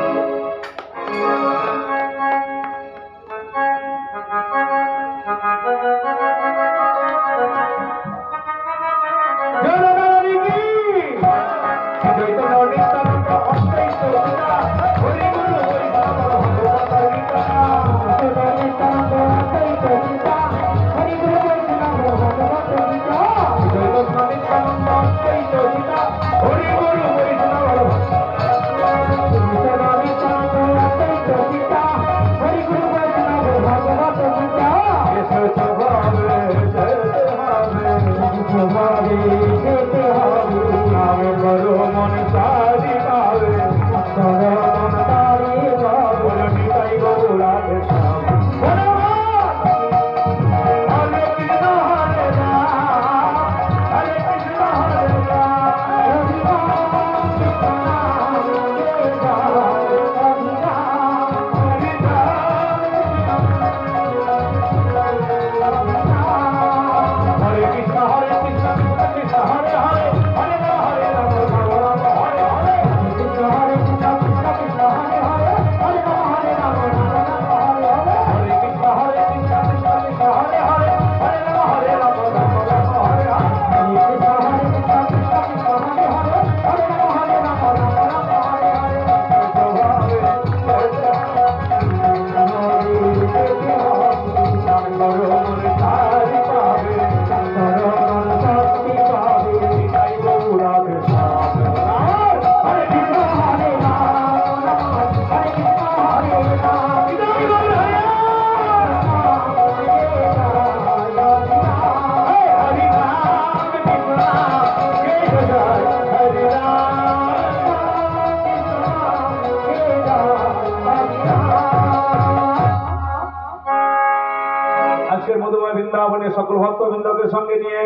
সকল ভক্তবৃন্দকে সঙ্গে নিয়ে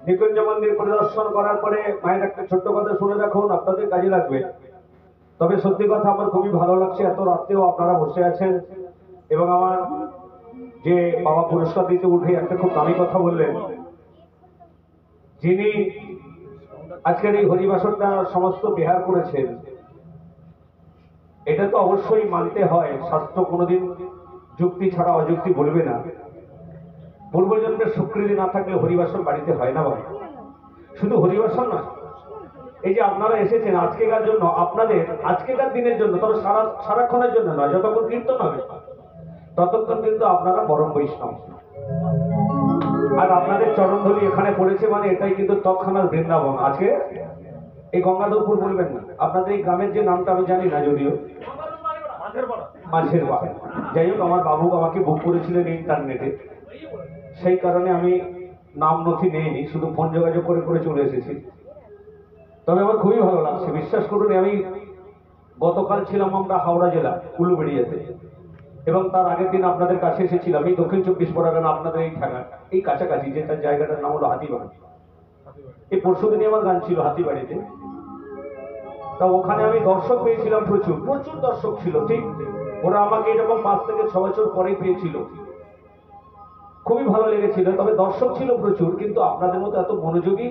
নিকুঞ্জ মন্দির পরিদর্শন করার পরে মায়ের একটা ছোট্ট কথা শুনে রাখুন, আপনাদের কাজে লাগবে। তবে সত্যি কথা আমার খুবই ভালো লাগছে, এত রাত্রেও আপনারা বসে আছেন এবং আমার যে বাবা পুরস্কার দিতে উঠে একটা খুব দামি কথা বললেন, যিনি আজকের এই হরিবাসরটা সমস্ত বিহার করেছেন, এটা তো অবশ্যই মানতে হয়, শাস্ত্র কোনোদিন যুক্তি ছাড়া অযুক্তি বলবে না। পূর্বজন্মের স্বীকৃতি না থাকলে হরিবাসন বাড়িতে হয় না বাবা। শুধু হরিবাসন নয়, এই যে আপনারা এসেছেন আজকেকার জন্য, আপনাদের আজকেকার দিনের জন্য, তবে সারাক্ষণের জন্য নয়, যতক্ষণ কীর্তন হবে ততক্ষণ কিন্তু আপনারা পরম বৈষ্ণব। আর আপনাদের চরণধলি এখানে পড়েছে মানে এটাই কিন্তু তৎক্ষণাৎ বৃন্দাবন। আজকে এই গঙ্গাধরপুর বলবেন না, আপনাদের এই গ্রামের যে নামটা আমি জানি না, যদিও মাঝের বাড়ি। যাই হোক, আমার বাবু আমাকে বুক করেছিলেন ইন্টারনেটে, সেই কারণে আমি নাম নথি নেইনি, শুধু ফোন যোগাযোগ করে করে চলে এসেছি। তবে আমার খুবই ভালো লাগছে, বিশ্বাস করুন। আমি গতকাল ছিলাম আমরা হাওড়া জেলা উলুবেড়িয়াতে, এবং তার আগের দিন আপনাদের কাছে এসেছিলাম এই দক্ষিণ 24 পরগনা, আপনাদের এই ঠাঙ্গা এই কাছাকাছি, যেটা জায়গাটার নাম হলো হাতিবাড়ি। এই পরশুদিনই আমার গান ছিল হাতিবাড়িতে। তা ওখানে আমি দর্শক পেয়েছিলাম, প্রচুর প্রচুর দর্শক ছিল। ঠিক ওরা আমাকে এরকম 5 থেকে 6 বছর পরেই পেয়েছিল, খুবই ভালো লেগেছিল। তবে দর্শক ছিল প্রচুর, কিন্তু আপনাদের মতো এত মনোযোগী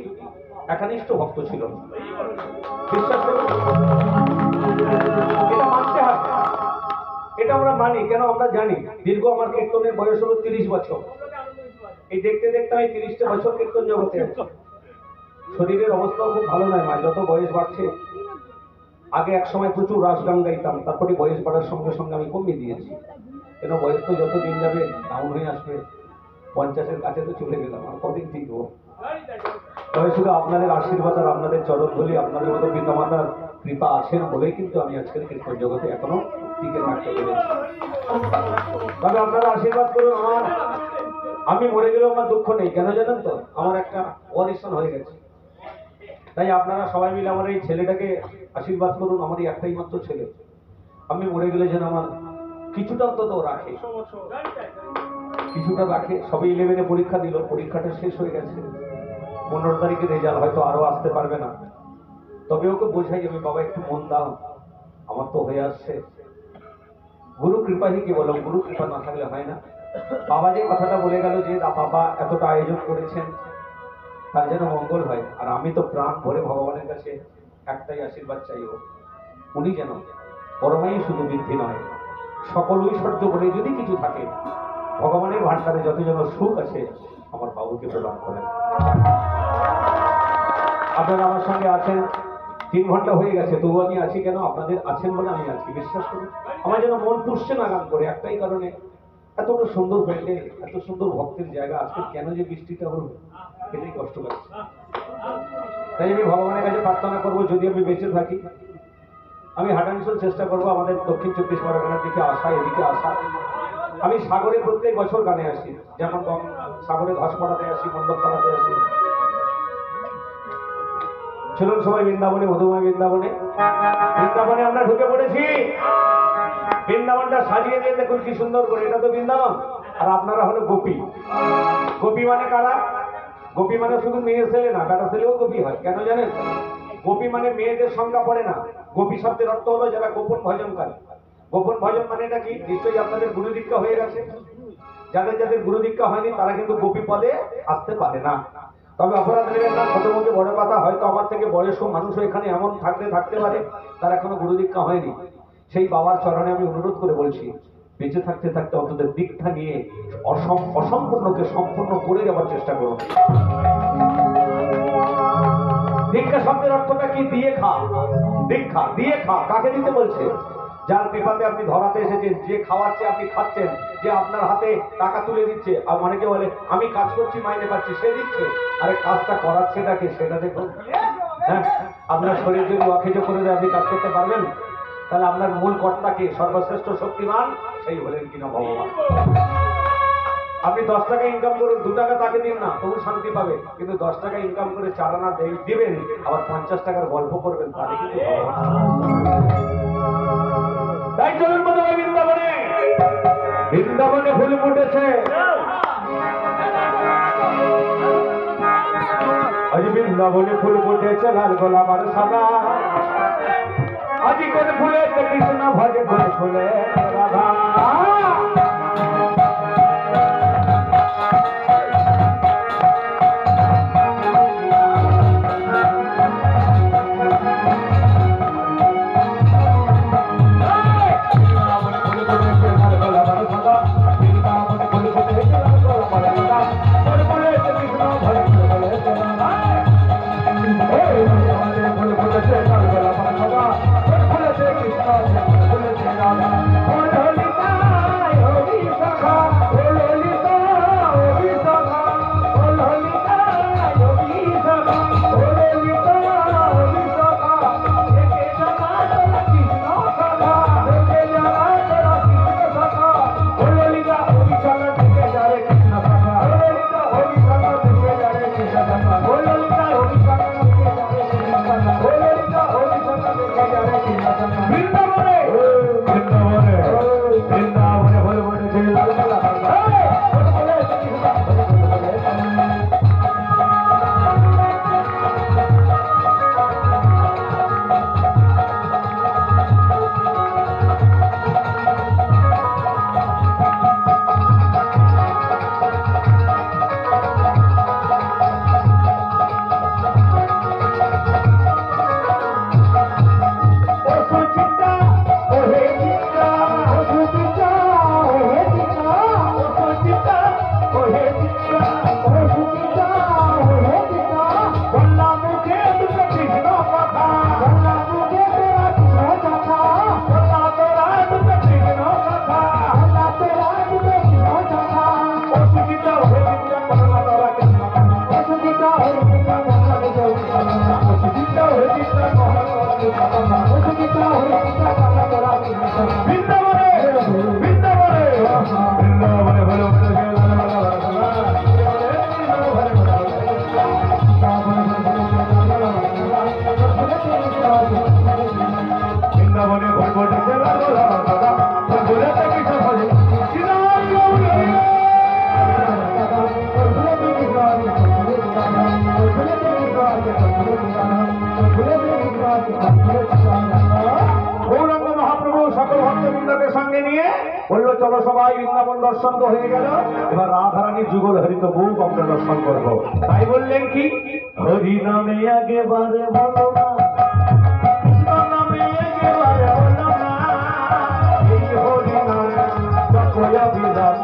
একানিষ্ঠ ভক্ত ছিল না। বিশ্বাস করুন, এটা মানতে হয়, এটা আমরা মানি। কেন আমরা জানি, দীর্ঘ আমার কীর্তনের বয়স হলো 30 বছর। এই দেখতে দেখতে আমি 30টা বছর কীর্তন জগতে আছি। শরীরের অবস্থাও খুব ভালো নয় মা, যত বয়স বাড়ছে। আগে এক সময় প্রচুর রাস গান গাইতাম, তারপরে বয়স বাড়ার সঙ্গে সঙ্গে আমি কমিয়ে দিয়েছি। কেন বয়স তো যত দিন যাবে ডাউন হয়ে আসবে, 50-এর কাছে তো চলে গেলাম, আর কদিন টিকবো। তবে শুধু আপনাদের আশীর্বাদ আর আপনাদের চরণধুলি, আপনাদের মতো পিতামাতার কৃপা আছেন বলেই কিন্তু আমি আজকের কীর্তন জগতে এখনো টিকে থাকতে পেরেছি। তবে আপনারা আশীর্বাদ করুন। আমি মরে গেলেও আমার দুঃখ নেই, কেন জানেন তো? আমার একটা অডিশন হয়ে গেছে। তাই আপনারা সবাই মিলে আমার এই ছেলেটাকে আশীর্বাদ করুন। আমার এই একটাই মাত্র ছেলে, আমি মরে গেলে যেন আমার কিছুটা অন্তত রাখে, কিছুটা রাখে। সবে 11-এ পরীক্ষা দিল, পরীক্ষাটা শেষ হয়ে গেছে, 15 তারিখে রেজাল্ট, হয়তো আরো আসতে পারবে না। তবে ওকে বোঝাই আমি, বাবা একটু মন দাও, আমার তো হয়ে আসছে। গুরু কৃপাই কি বলো, গুরু কৃপা না থাকলে হয় না। বাবা যে কথাটা বলে গেল যে বাবা এতটা আয়োজন করেছেন, তার যেন মঙ্গল হয়। আর আমি তো প্রাণ ভরে ভগবানের কাছে একটাই আশীর্বাদ চাইব, উনি যেন পরমাই শুধু বৃদ্ধি নয়, সকল ঐশ্বর্য বলে যদি কিছু থাকে, ভগবানের ভান্ডারে যত যেন সুখ আছে, আমার বাবুকে প্রদান করেন। আপনারা আমার সঙ্গে আছেন, 3 ঘন্টা হয়ে গেছে, তবু আমি আছি কেন? আপনাদের আছেন বলে আমি আছি, বিশ্বাস করুন। আমার যেন মন পুষছে না গান করে, একটাই কারণে, এতটা সুন্দর প্যান্ডেল, এত সুন্দর ভক্তের জায়গা, আজকে কেন যে বৃষ্টিটা হলো এটাই কষ্ট লাগছে। তাই আমি ভগবানের কাছে প্রার্থনা করবো, যদি আমি বেঁচে থাকি, আমি হাঁটানিশোর চেষ্টা করবো আমাদের দক্ষিণ 24 পরগনার দিকে আসা, এদিকে আসা। আমি সাগরে প্রত্যেক বছর গানে আসি, যেমন সাগরে ঘাসপাড়াতে আসি, মণ্ডপতলাতে আসি। চলুন সবাই বৃন্দাবনে, মধুময় বৃন্দাবনে। বৃন্দাবনে আমরা ঢুকে পড়েছি। বৃন্দাবনটা সাজিয়ে দিয়ে দেখুন কি সুন্দর করে, এটা তো বৃন্দাবন। আর আপনারা হলো গোপী। গোপী মানে কারা? গোপী মানে শুধু মেয়ে ছেলে না, বেটা ছেলেও গোপী হয়। কেন জানেন? গোপী মানে মেয়েদের সংজ্ঞা পড়ে না। গোপী শব্দের অর্থ হলো যারা গোপন ভজন করে। গোপন ভজন মানে এটা কি? নিশ্চয়ই আপনাদের গুরু দীক্ষা হয়ে গেছে। যাদের যাদের গুরু দীক্ষা হয়নি তারা কিন্তু গোপী পদে আসতে পারে না। তবে অপরাধ নেবেন না, ছোট মুখে বড় কথা, হয়তো আমার থেকে বয়স্ক মানুষ এখানে এমন থাকতে পারে তারা এখনো গুরু দীক্ষা হয়নি। সেই বাবার চরণে আমি অনুরোধ করে বলছি, বেঁচে থাকতে থাকতে অন্তত দীক্ষা নিয়ে অসম্পূর্ণকে সম্পূর্ণ করে যাওয়ার চেষ্টা করুন। দীক্ষা শব্দের অর্থটা কি? দিয়ে খা। দীক্ষা দিয়ে খা, কাকে দিতে বলছে? যার কৃপাতে আপনি ধরাতে এসেছেন, যে খাওয়াচ্ছে আপনি খাচ্ছেন, যে আপনার হাতে টাকা তুলে দিচ্ছে। আর অনেকে বলে আমি কাজ করছি মাইনে পাচ্ছি, সে দিচ্ছে। আরে কাজটা করাচ্ছে নাকি সেটা দেখুন। হ্যাঁ, আপনার শরীর যদি অকেজো করে দেয়, আপনি কাজ করতে পারবেন? তাহলে আপনার মূল কর্তাকে, সর্বশ্রেষ্ঠ শক্তিমান সেই হলেন কিনা ভগবান। আপনি 10 টাকা ইনকাম করুন, 2 টাকা তাকে দিন না, তবু শান্তি পাবে। কিন্তু 10 টাকা ইনকাম করে 4 আনা দিবেন, আবার 50 টাকার গল্প করবেন, তাহলে কিন্তু ভগবান। তাই চলুন বোধহয় বৃন্দাবনে, বৃন্দাবনে ফুল ফুটেছে। আজ বৃন্দাবনে ফুল ফুটেছে, লাল গোলাপ আর সাদা। আজি কোন ফুলে কৃষ্ণ ভজে, কোন ফুলে রাধা। Krishna, চলো সবাই বৃন্দাবন দর্শন তো হয়ে গেল, এবার রাধারানীর যুগল হরিত বুক আমরা দর্শন করব। তাই বললেন কি, হরি নামে একেবারে বলো না, কৃষ্ণ নামে একেবারে বলো না, এই হরি নাম জপয় বিরাম,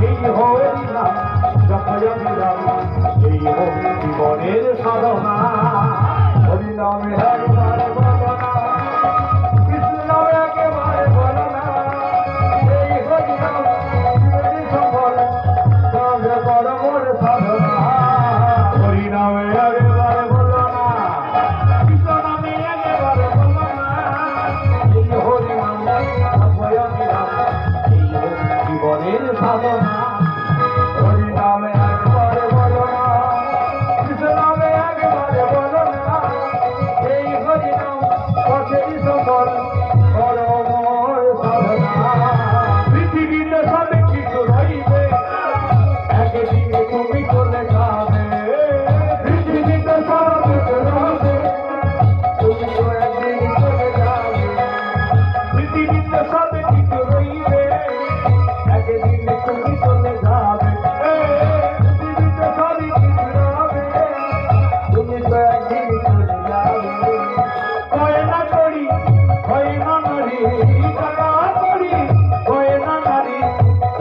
এই হরি নাম জপয় বিরাম, এই হোক জীবনের সাধনা। হরি নামে একেবারে বলো না, কৃষ্ণ নামে একেবারে বলো না, এই হরি নাম জীবনের সফল, তবে করো মোর সাধনা। হরি নামে একেবারে বলো না, কৃষ্ণ নামে একেবারে বলো না, এই হরি নাম জপয় বিরাম, এই হোক জীবনের সাধনা। হরি নামে একবারে বলো না, কৃষ্ণ নামে একবারে বলো না, এই হরি নাম পথেই সফল, করো মোর সাধনা। পৃথিবীতে সব কিছু রইবে, একদিন তুমি চলে যাবে, পৃথিবীতে সব কিছু রইবে, তুমি তো একদিন চলে যাবে, পৃথিবীতে সব কিছু রইবে, একদিন তুমি চলে যাবে, পৃথিবীতে সব কিছু রইবে, তুমি তো একদিন চলে যাবে। গয়না করি গয়না নারী, টাকা করি গয়না নারী,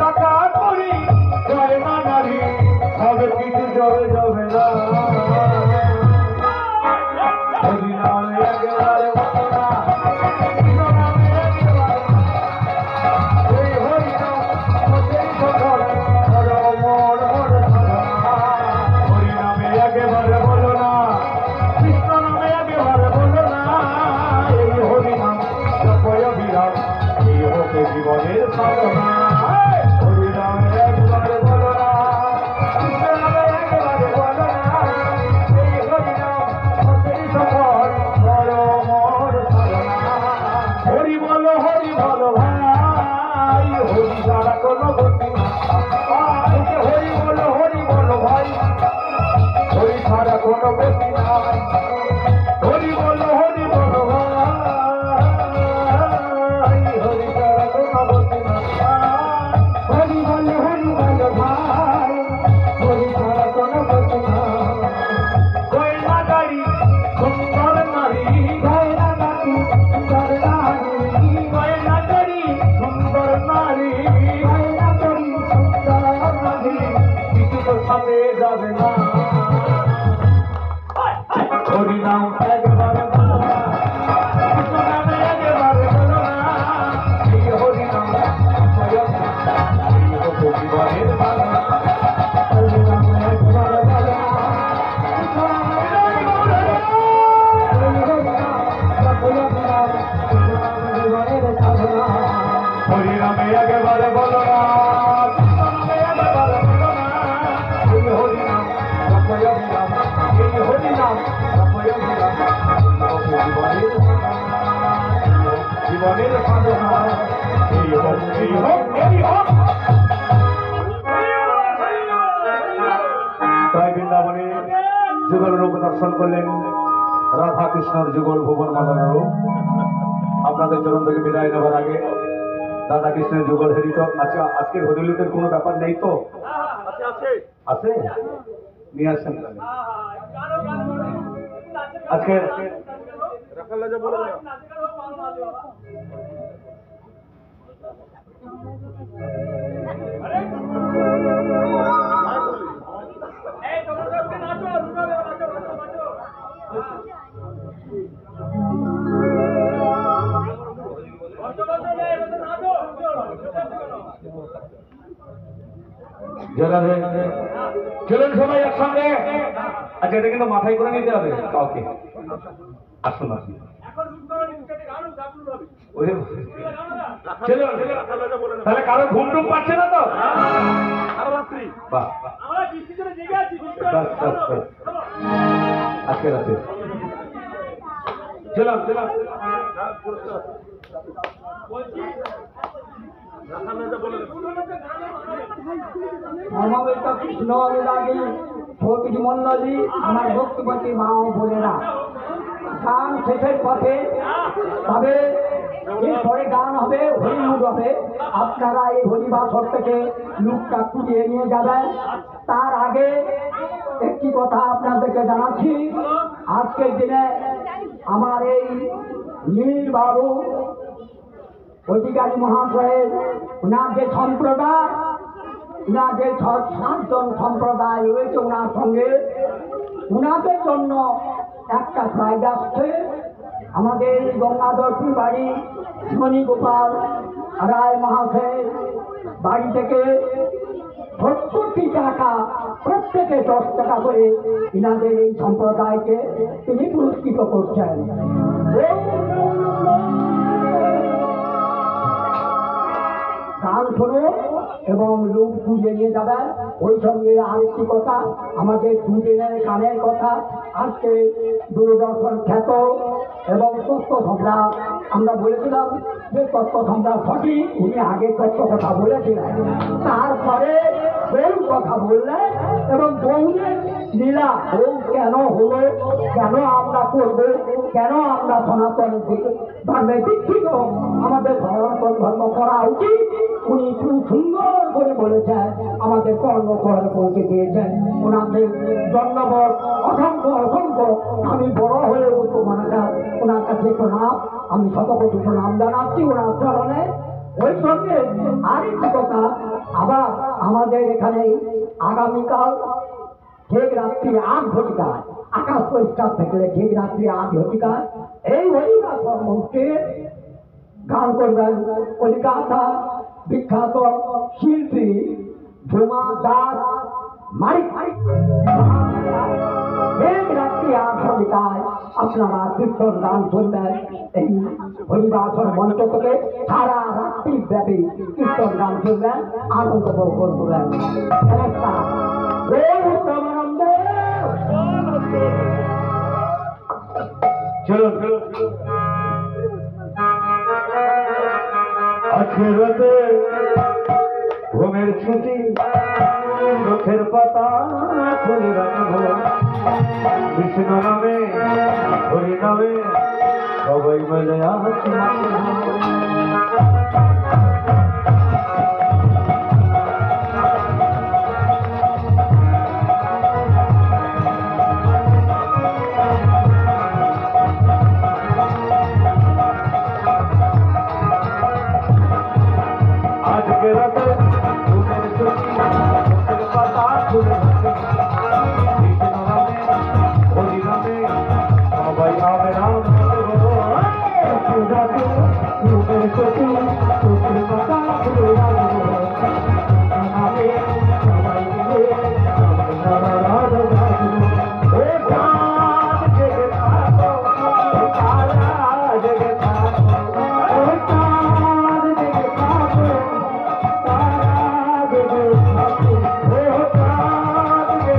টাকা করি গয়না নারী, সব কিছু যাবে যাবে না। হরি নামে একেবারে বলো না, কৃষ্ণ নামে একেবারে বলো না, এই হরি নাম পথেই সফল, করো মোর মোর সাধনা। হরি নামে একেবারে বলো না, কৃষ্ণ নামে একেবারে বলো না, এই হরি নাম জপয় বিরাম, এই হোক জীবনের সাধনা। হরি নামে একেবারে বলো না, কৃষ্ণ নামে একেবারে বলো না, এই হরি নাম পথেই সফল, করো মোর সাধনা। হরি বলো ভাই, হরি ছাড়া কোনো গতি না। হরি বলো ভাই, হরি ছাড়া কোনো গতি নাই। হরি বলো ভাই, হরি ছাড়া কোনো গতি নাই। হরি বলো ভাই, হরি ছাড়া কোনো গতি নাই। গয়না গাড়ি সুন্দর নারী, গয়না গাড়ি সুন্দর নারী, গয়না গাড়ি সুন্দর নারী, গয়না গাড়ি সুন্দর নারী, কিছু তো সাথে যাবে না। হরি নাম একবারে বলো না, কৃষ্ণ নামে একেবারে বলো না, এই হরি নাম জপয় বিরাম, এই হোক জীবনের সাধনা। হরি নাম একবারে বলো না, কৃষ্ণ নামে একেবারে বলো না, এই হরি নাম জপয় বিরাম, এই হোক জীবনের সাধনা। হরি নামে একেবারে বলো না, কৃষ্ণ নামে একেবারে বলো না, এই হরি নাম জপয় বিরাম, এই হরি নাম জপয় বিরাম, জীবনের জীবনের সাধনা। এই হোক এই হোক এই হোক। তাই বৃন্দাবনে যুগল রূপ দর্শন করলেন, রাধা কৃষ্ণর যুগল ভুবন মালার রূপ। আপনাদের চরণ থেকে বিদায় নেবার আগে রাধা কৃষ্ণের যুগল হরিত। আচ্ছা, আজকের হরিলুটের কোনো ব্যাপার নেই তো? আছে, নিয়ে আসেন তাহলে। আজকের চলুন সবাই একসঙ্গে। আচ্ছা, এটা কিন্তু মাথায় করে নিতে হবে কাউকে। আসুন আসুন, চলুন। তাহলে কারো ঘুম টুম পাচ্ছে না তো? বাহ, আজকে রাতে চলুন চলুন। সমবেত কৃষ্ণ অনুরাগী সতীশ মন্ডলী, আমার ভক্তিপতি মা ও বোনেরা, গান শেষের পথে, তবে এরপরে গান হবে, হরিমুড হবে। আপনারা এই হরিবাসর থেকে লুকটা কুড়িয়ে নিয়ে যাবেন। তার আগে একটি কথা আপনাদেরকে জানাচ্ছি, আজকের দিনে আমার এই নীলবাবু অধিকারী মহাশয়ের ওনার যে সম্প্রদায়, ওনার যে 7জন সম্প্রদায় রয়েছে ওনার সঙ্গে, ওনাদের জন্য একটা প্রাইজ আসছে। আমাদের গঙ্গাধরপুর বাড়ি মণিগোপাল রায় মহাশয়ের বাড়ি থেকে 70টি টাকা, প্রত্যেকে 10 টাকা করে ইনাদের এই সম্প্রদায়কে তিনি পুরস্কৃত করছেন। গান শুনুন এবং লোক পুজো নিয়ে যাবেন। ওই সঙ্গে আরেকটি কথা, আমাদের দুদিনের গানের কথা, আজকে দূরদর্শন খ্যাত এবং তথ্য সম্রাট, আমরা বলেছিলাম যে তথ্য সম্রাট সঠিক, উনি আগে তথ্য কথা বলেছিলেন, তারপরে বউ কথা বললেন এবং বউদের লীলা, বউ কেন হলো, কেন আমরা করবো, কেন আমরা সনাতন ধর্মে দীক্ষিত, আমাদের সনাতন ধর্ম করা উচিত, উনি খুব সুন্দর করে বলেছেন, আমাদের কর্ম করে পৌঁছে দিয়েছেন। ওনাদের ধন্যবাদ অসংখ্য অসংখ্য। আমি বড় হয়ে ওনার কাছে প্রণাম, আমি শতকোটি প্রণাম জানাচ্ছি ওনার চরণে। ওই সঙ্গে আরেকটি কথা, আবার আমাদের এখানে আগামীকাল ঠিক রাত্রি 8 ঘটিকায়, আকাশ পরিষ্কার থাকলে ঠিক রাত্রি 8 ঘটিকায় এই হরিবাসর মঞ্চে গান করবেন কলিকাতা বিখ্যাত শিল্পী ঝুমা দাস মাইক। ঠিক রাত্রি 8 ঘটিকায় আপনারা কীর্তন গান শুনবেন। এই হরিবাসর মঞ্চ থেকে সারা রাত্রি ব্যাপী কীর্তন গান শুনবেন, আনন্দ ভোগ করবেন। চলো আজকের রাতে ঘুমের ছুটি, চোখের পাতা খুলে রাখবো, কৃষ্ণ নামে হরি নামে সবাই মিলে আছি। আজকে রাতে ঘুমের ছুটি, চোখের পাতা খুলে রাখবো, কৃষ্ণ নামে হরি নামে সবাই হবে রাম। ঘুমের ছুটি, চোখের পাতা খুলে রাখবো, নামে সবাই মিলে সবাই রাধা রাধবো। ও চাঁদ জেগে থাকো, তারা জেগে থাকো, ও চাঁদ জেগে থাকো, তারা জেগে থাকো, ও চাঁদ জেগে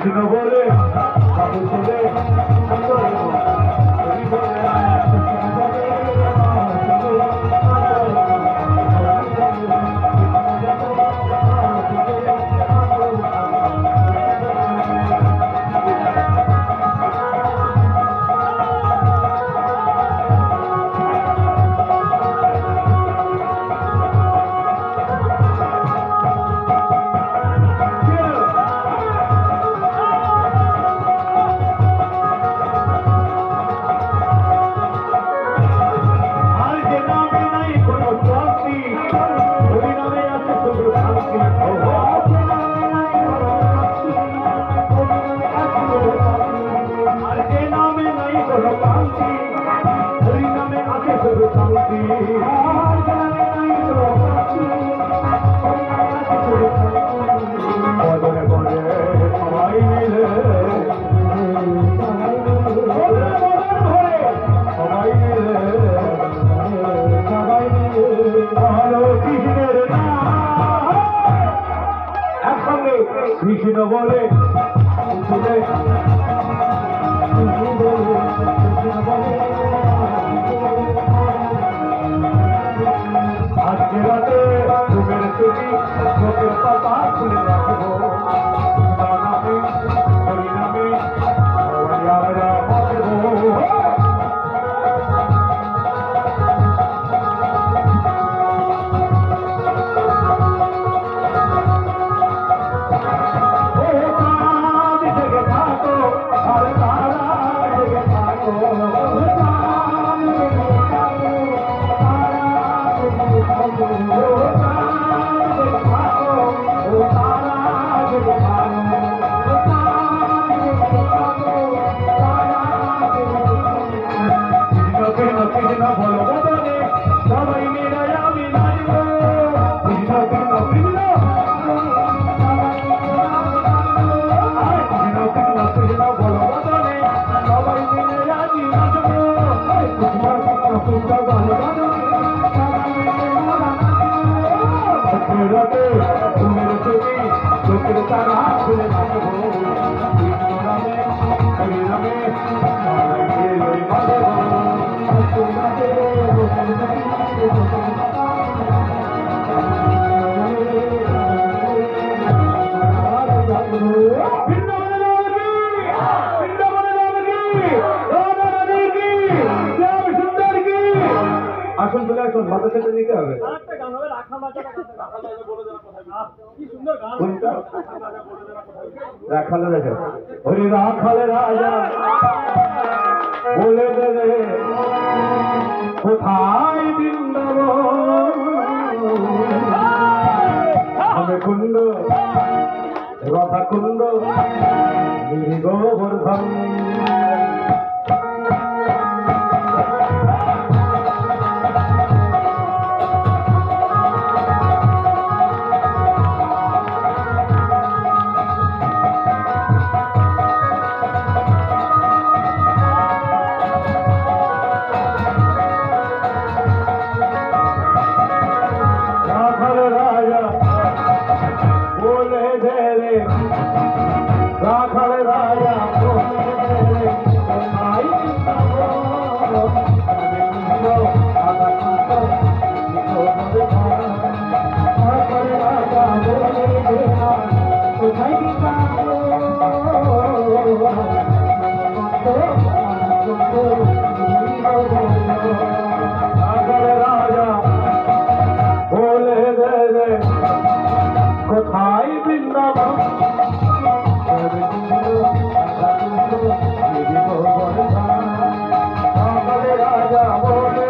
কৃষ্ণ বলে বাবু ছেলে কৃষ্ণ বলে আজকে রাতে ঘুমের ছবি চোখের পাতা খুলে রাখবো নামে হরিনামে আমরা বাঁচবো আসুন চলে আসুন মাথা সাথে নিতে হবে রাখালে রাজা হরি রাখালে রাজা বলে দেবে কোথায় বৃন্দাবন আমি কুন্দ রাধা কুন্দ গোবর্ধন কোথায় বৃন্দাবন রাজা বলে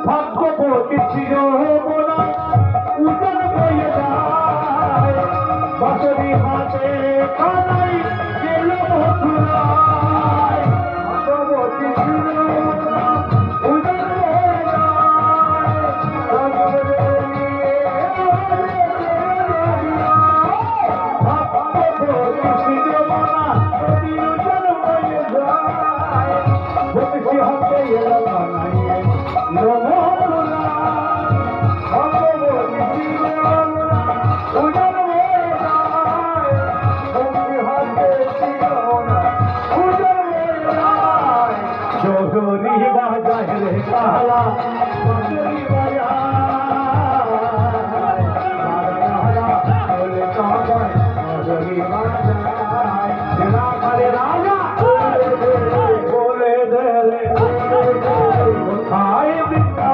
ভাগ্যবতী ছিল বোনা উজন হয়ে যায় বাঁশরি হাতে কানাই গেল মথুরায় ভাগ্যবতী ছিল বোনা উজন হয়ে যায় साला बंसुरी बजा बोले कागन बंसुरी बजा तेरा करे राजा बोले दे खाए बिका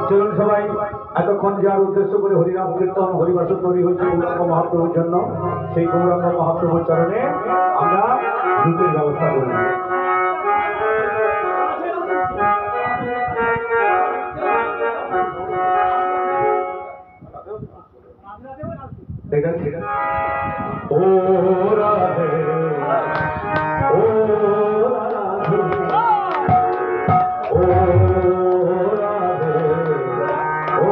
চলুন সবাই এতক্ষণ যার উদ্দেশ্য করে হরিনাম কীর্তন হরিবাসন তৈরি হয়েছে গৌরাঙ্গ মহাপ্রভুর জন্য সেই গৌরাঙ্গ মহাপ্রভুর চরণে আমরা ধূপের ব্যবস্থা করি। ঠিক আছে ও রাধে ও রাধে ও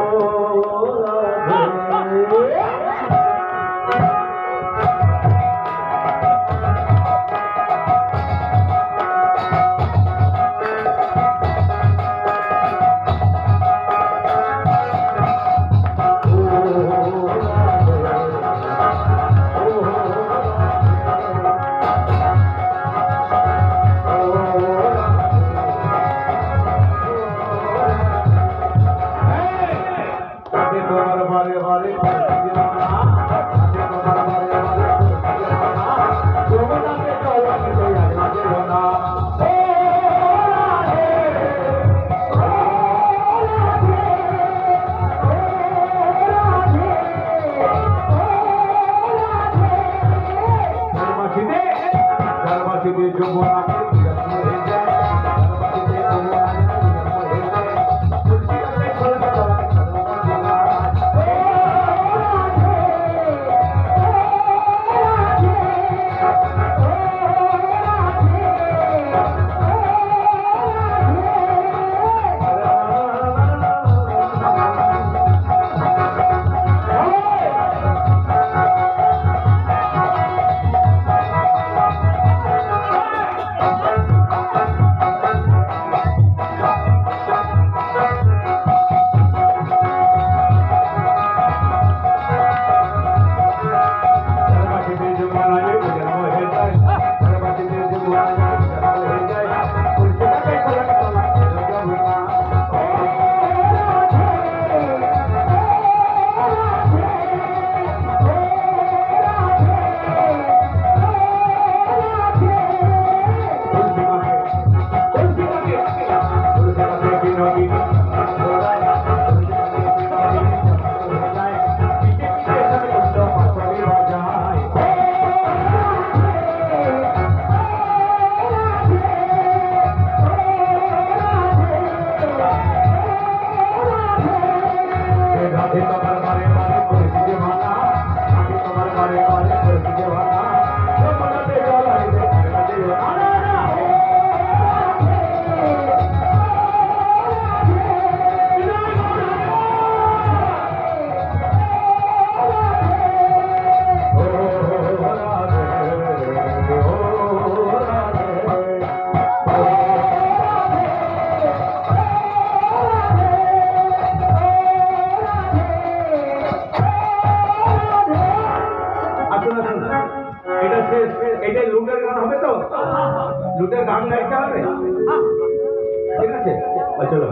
চলো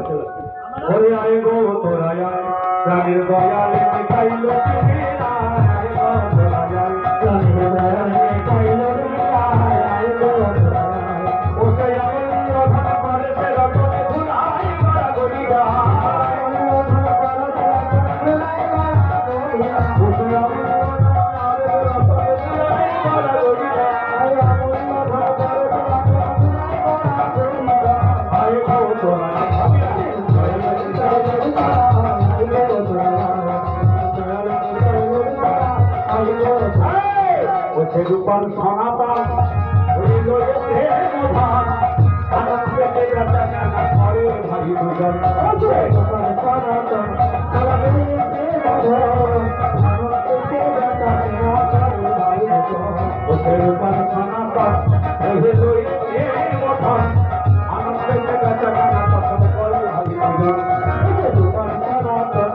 ওরে আয় গো তোরা আয় প্রাণের দয়ালে পাইল তুমি আয় গো তোরা আয় প্রাণের দয়ালে পাইল তুমি আয় গো তোরা আয় ও সে আমল ধন করে সে রতনে ধুলাই করা গরিয়া রূপন সনাতন হইল যে প্রধান আনন্দ পেতে রচনা করে ভাই দুজন রূপন সনাতন আনন্দ পেতে রূপন সনাতন হইল যে প্রধান আনন্দ পেতে রচনা করে ভাই দুজন রূপন সনাতন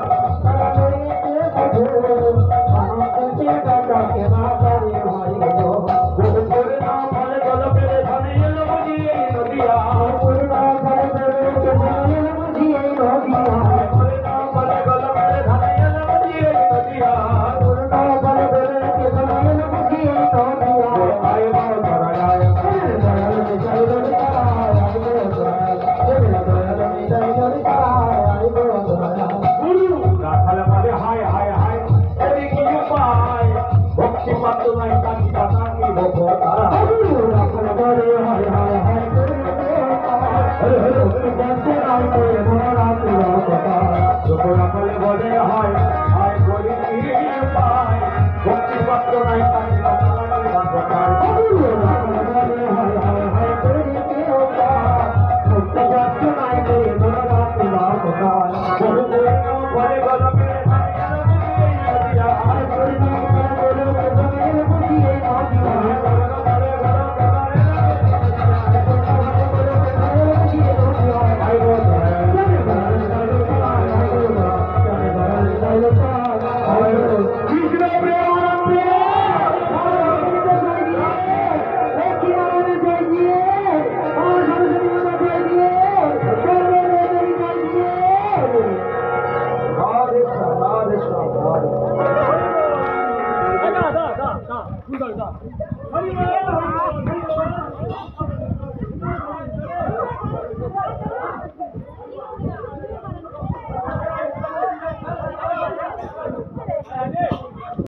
da.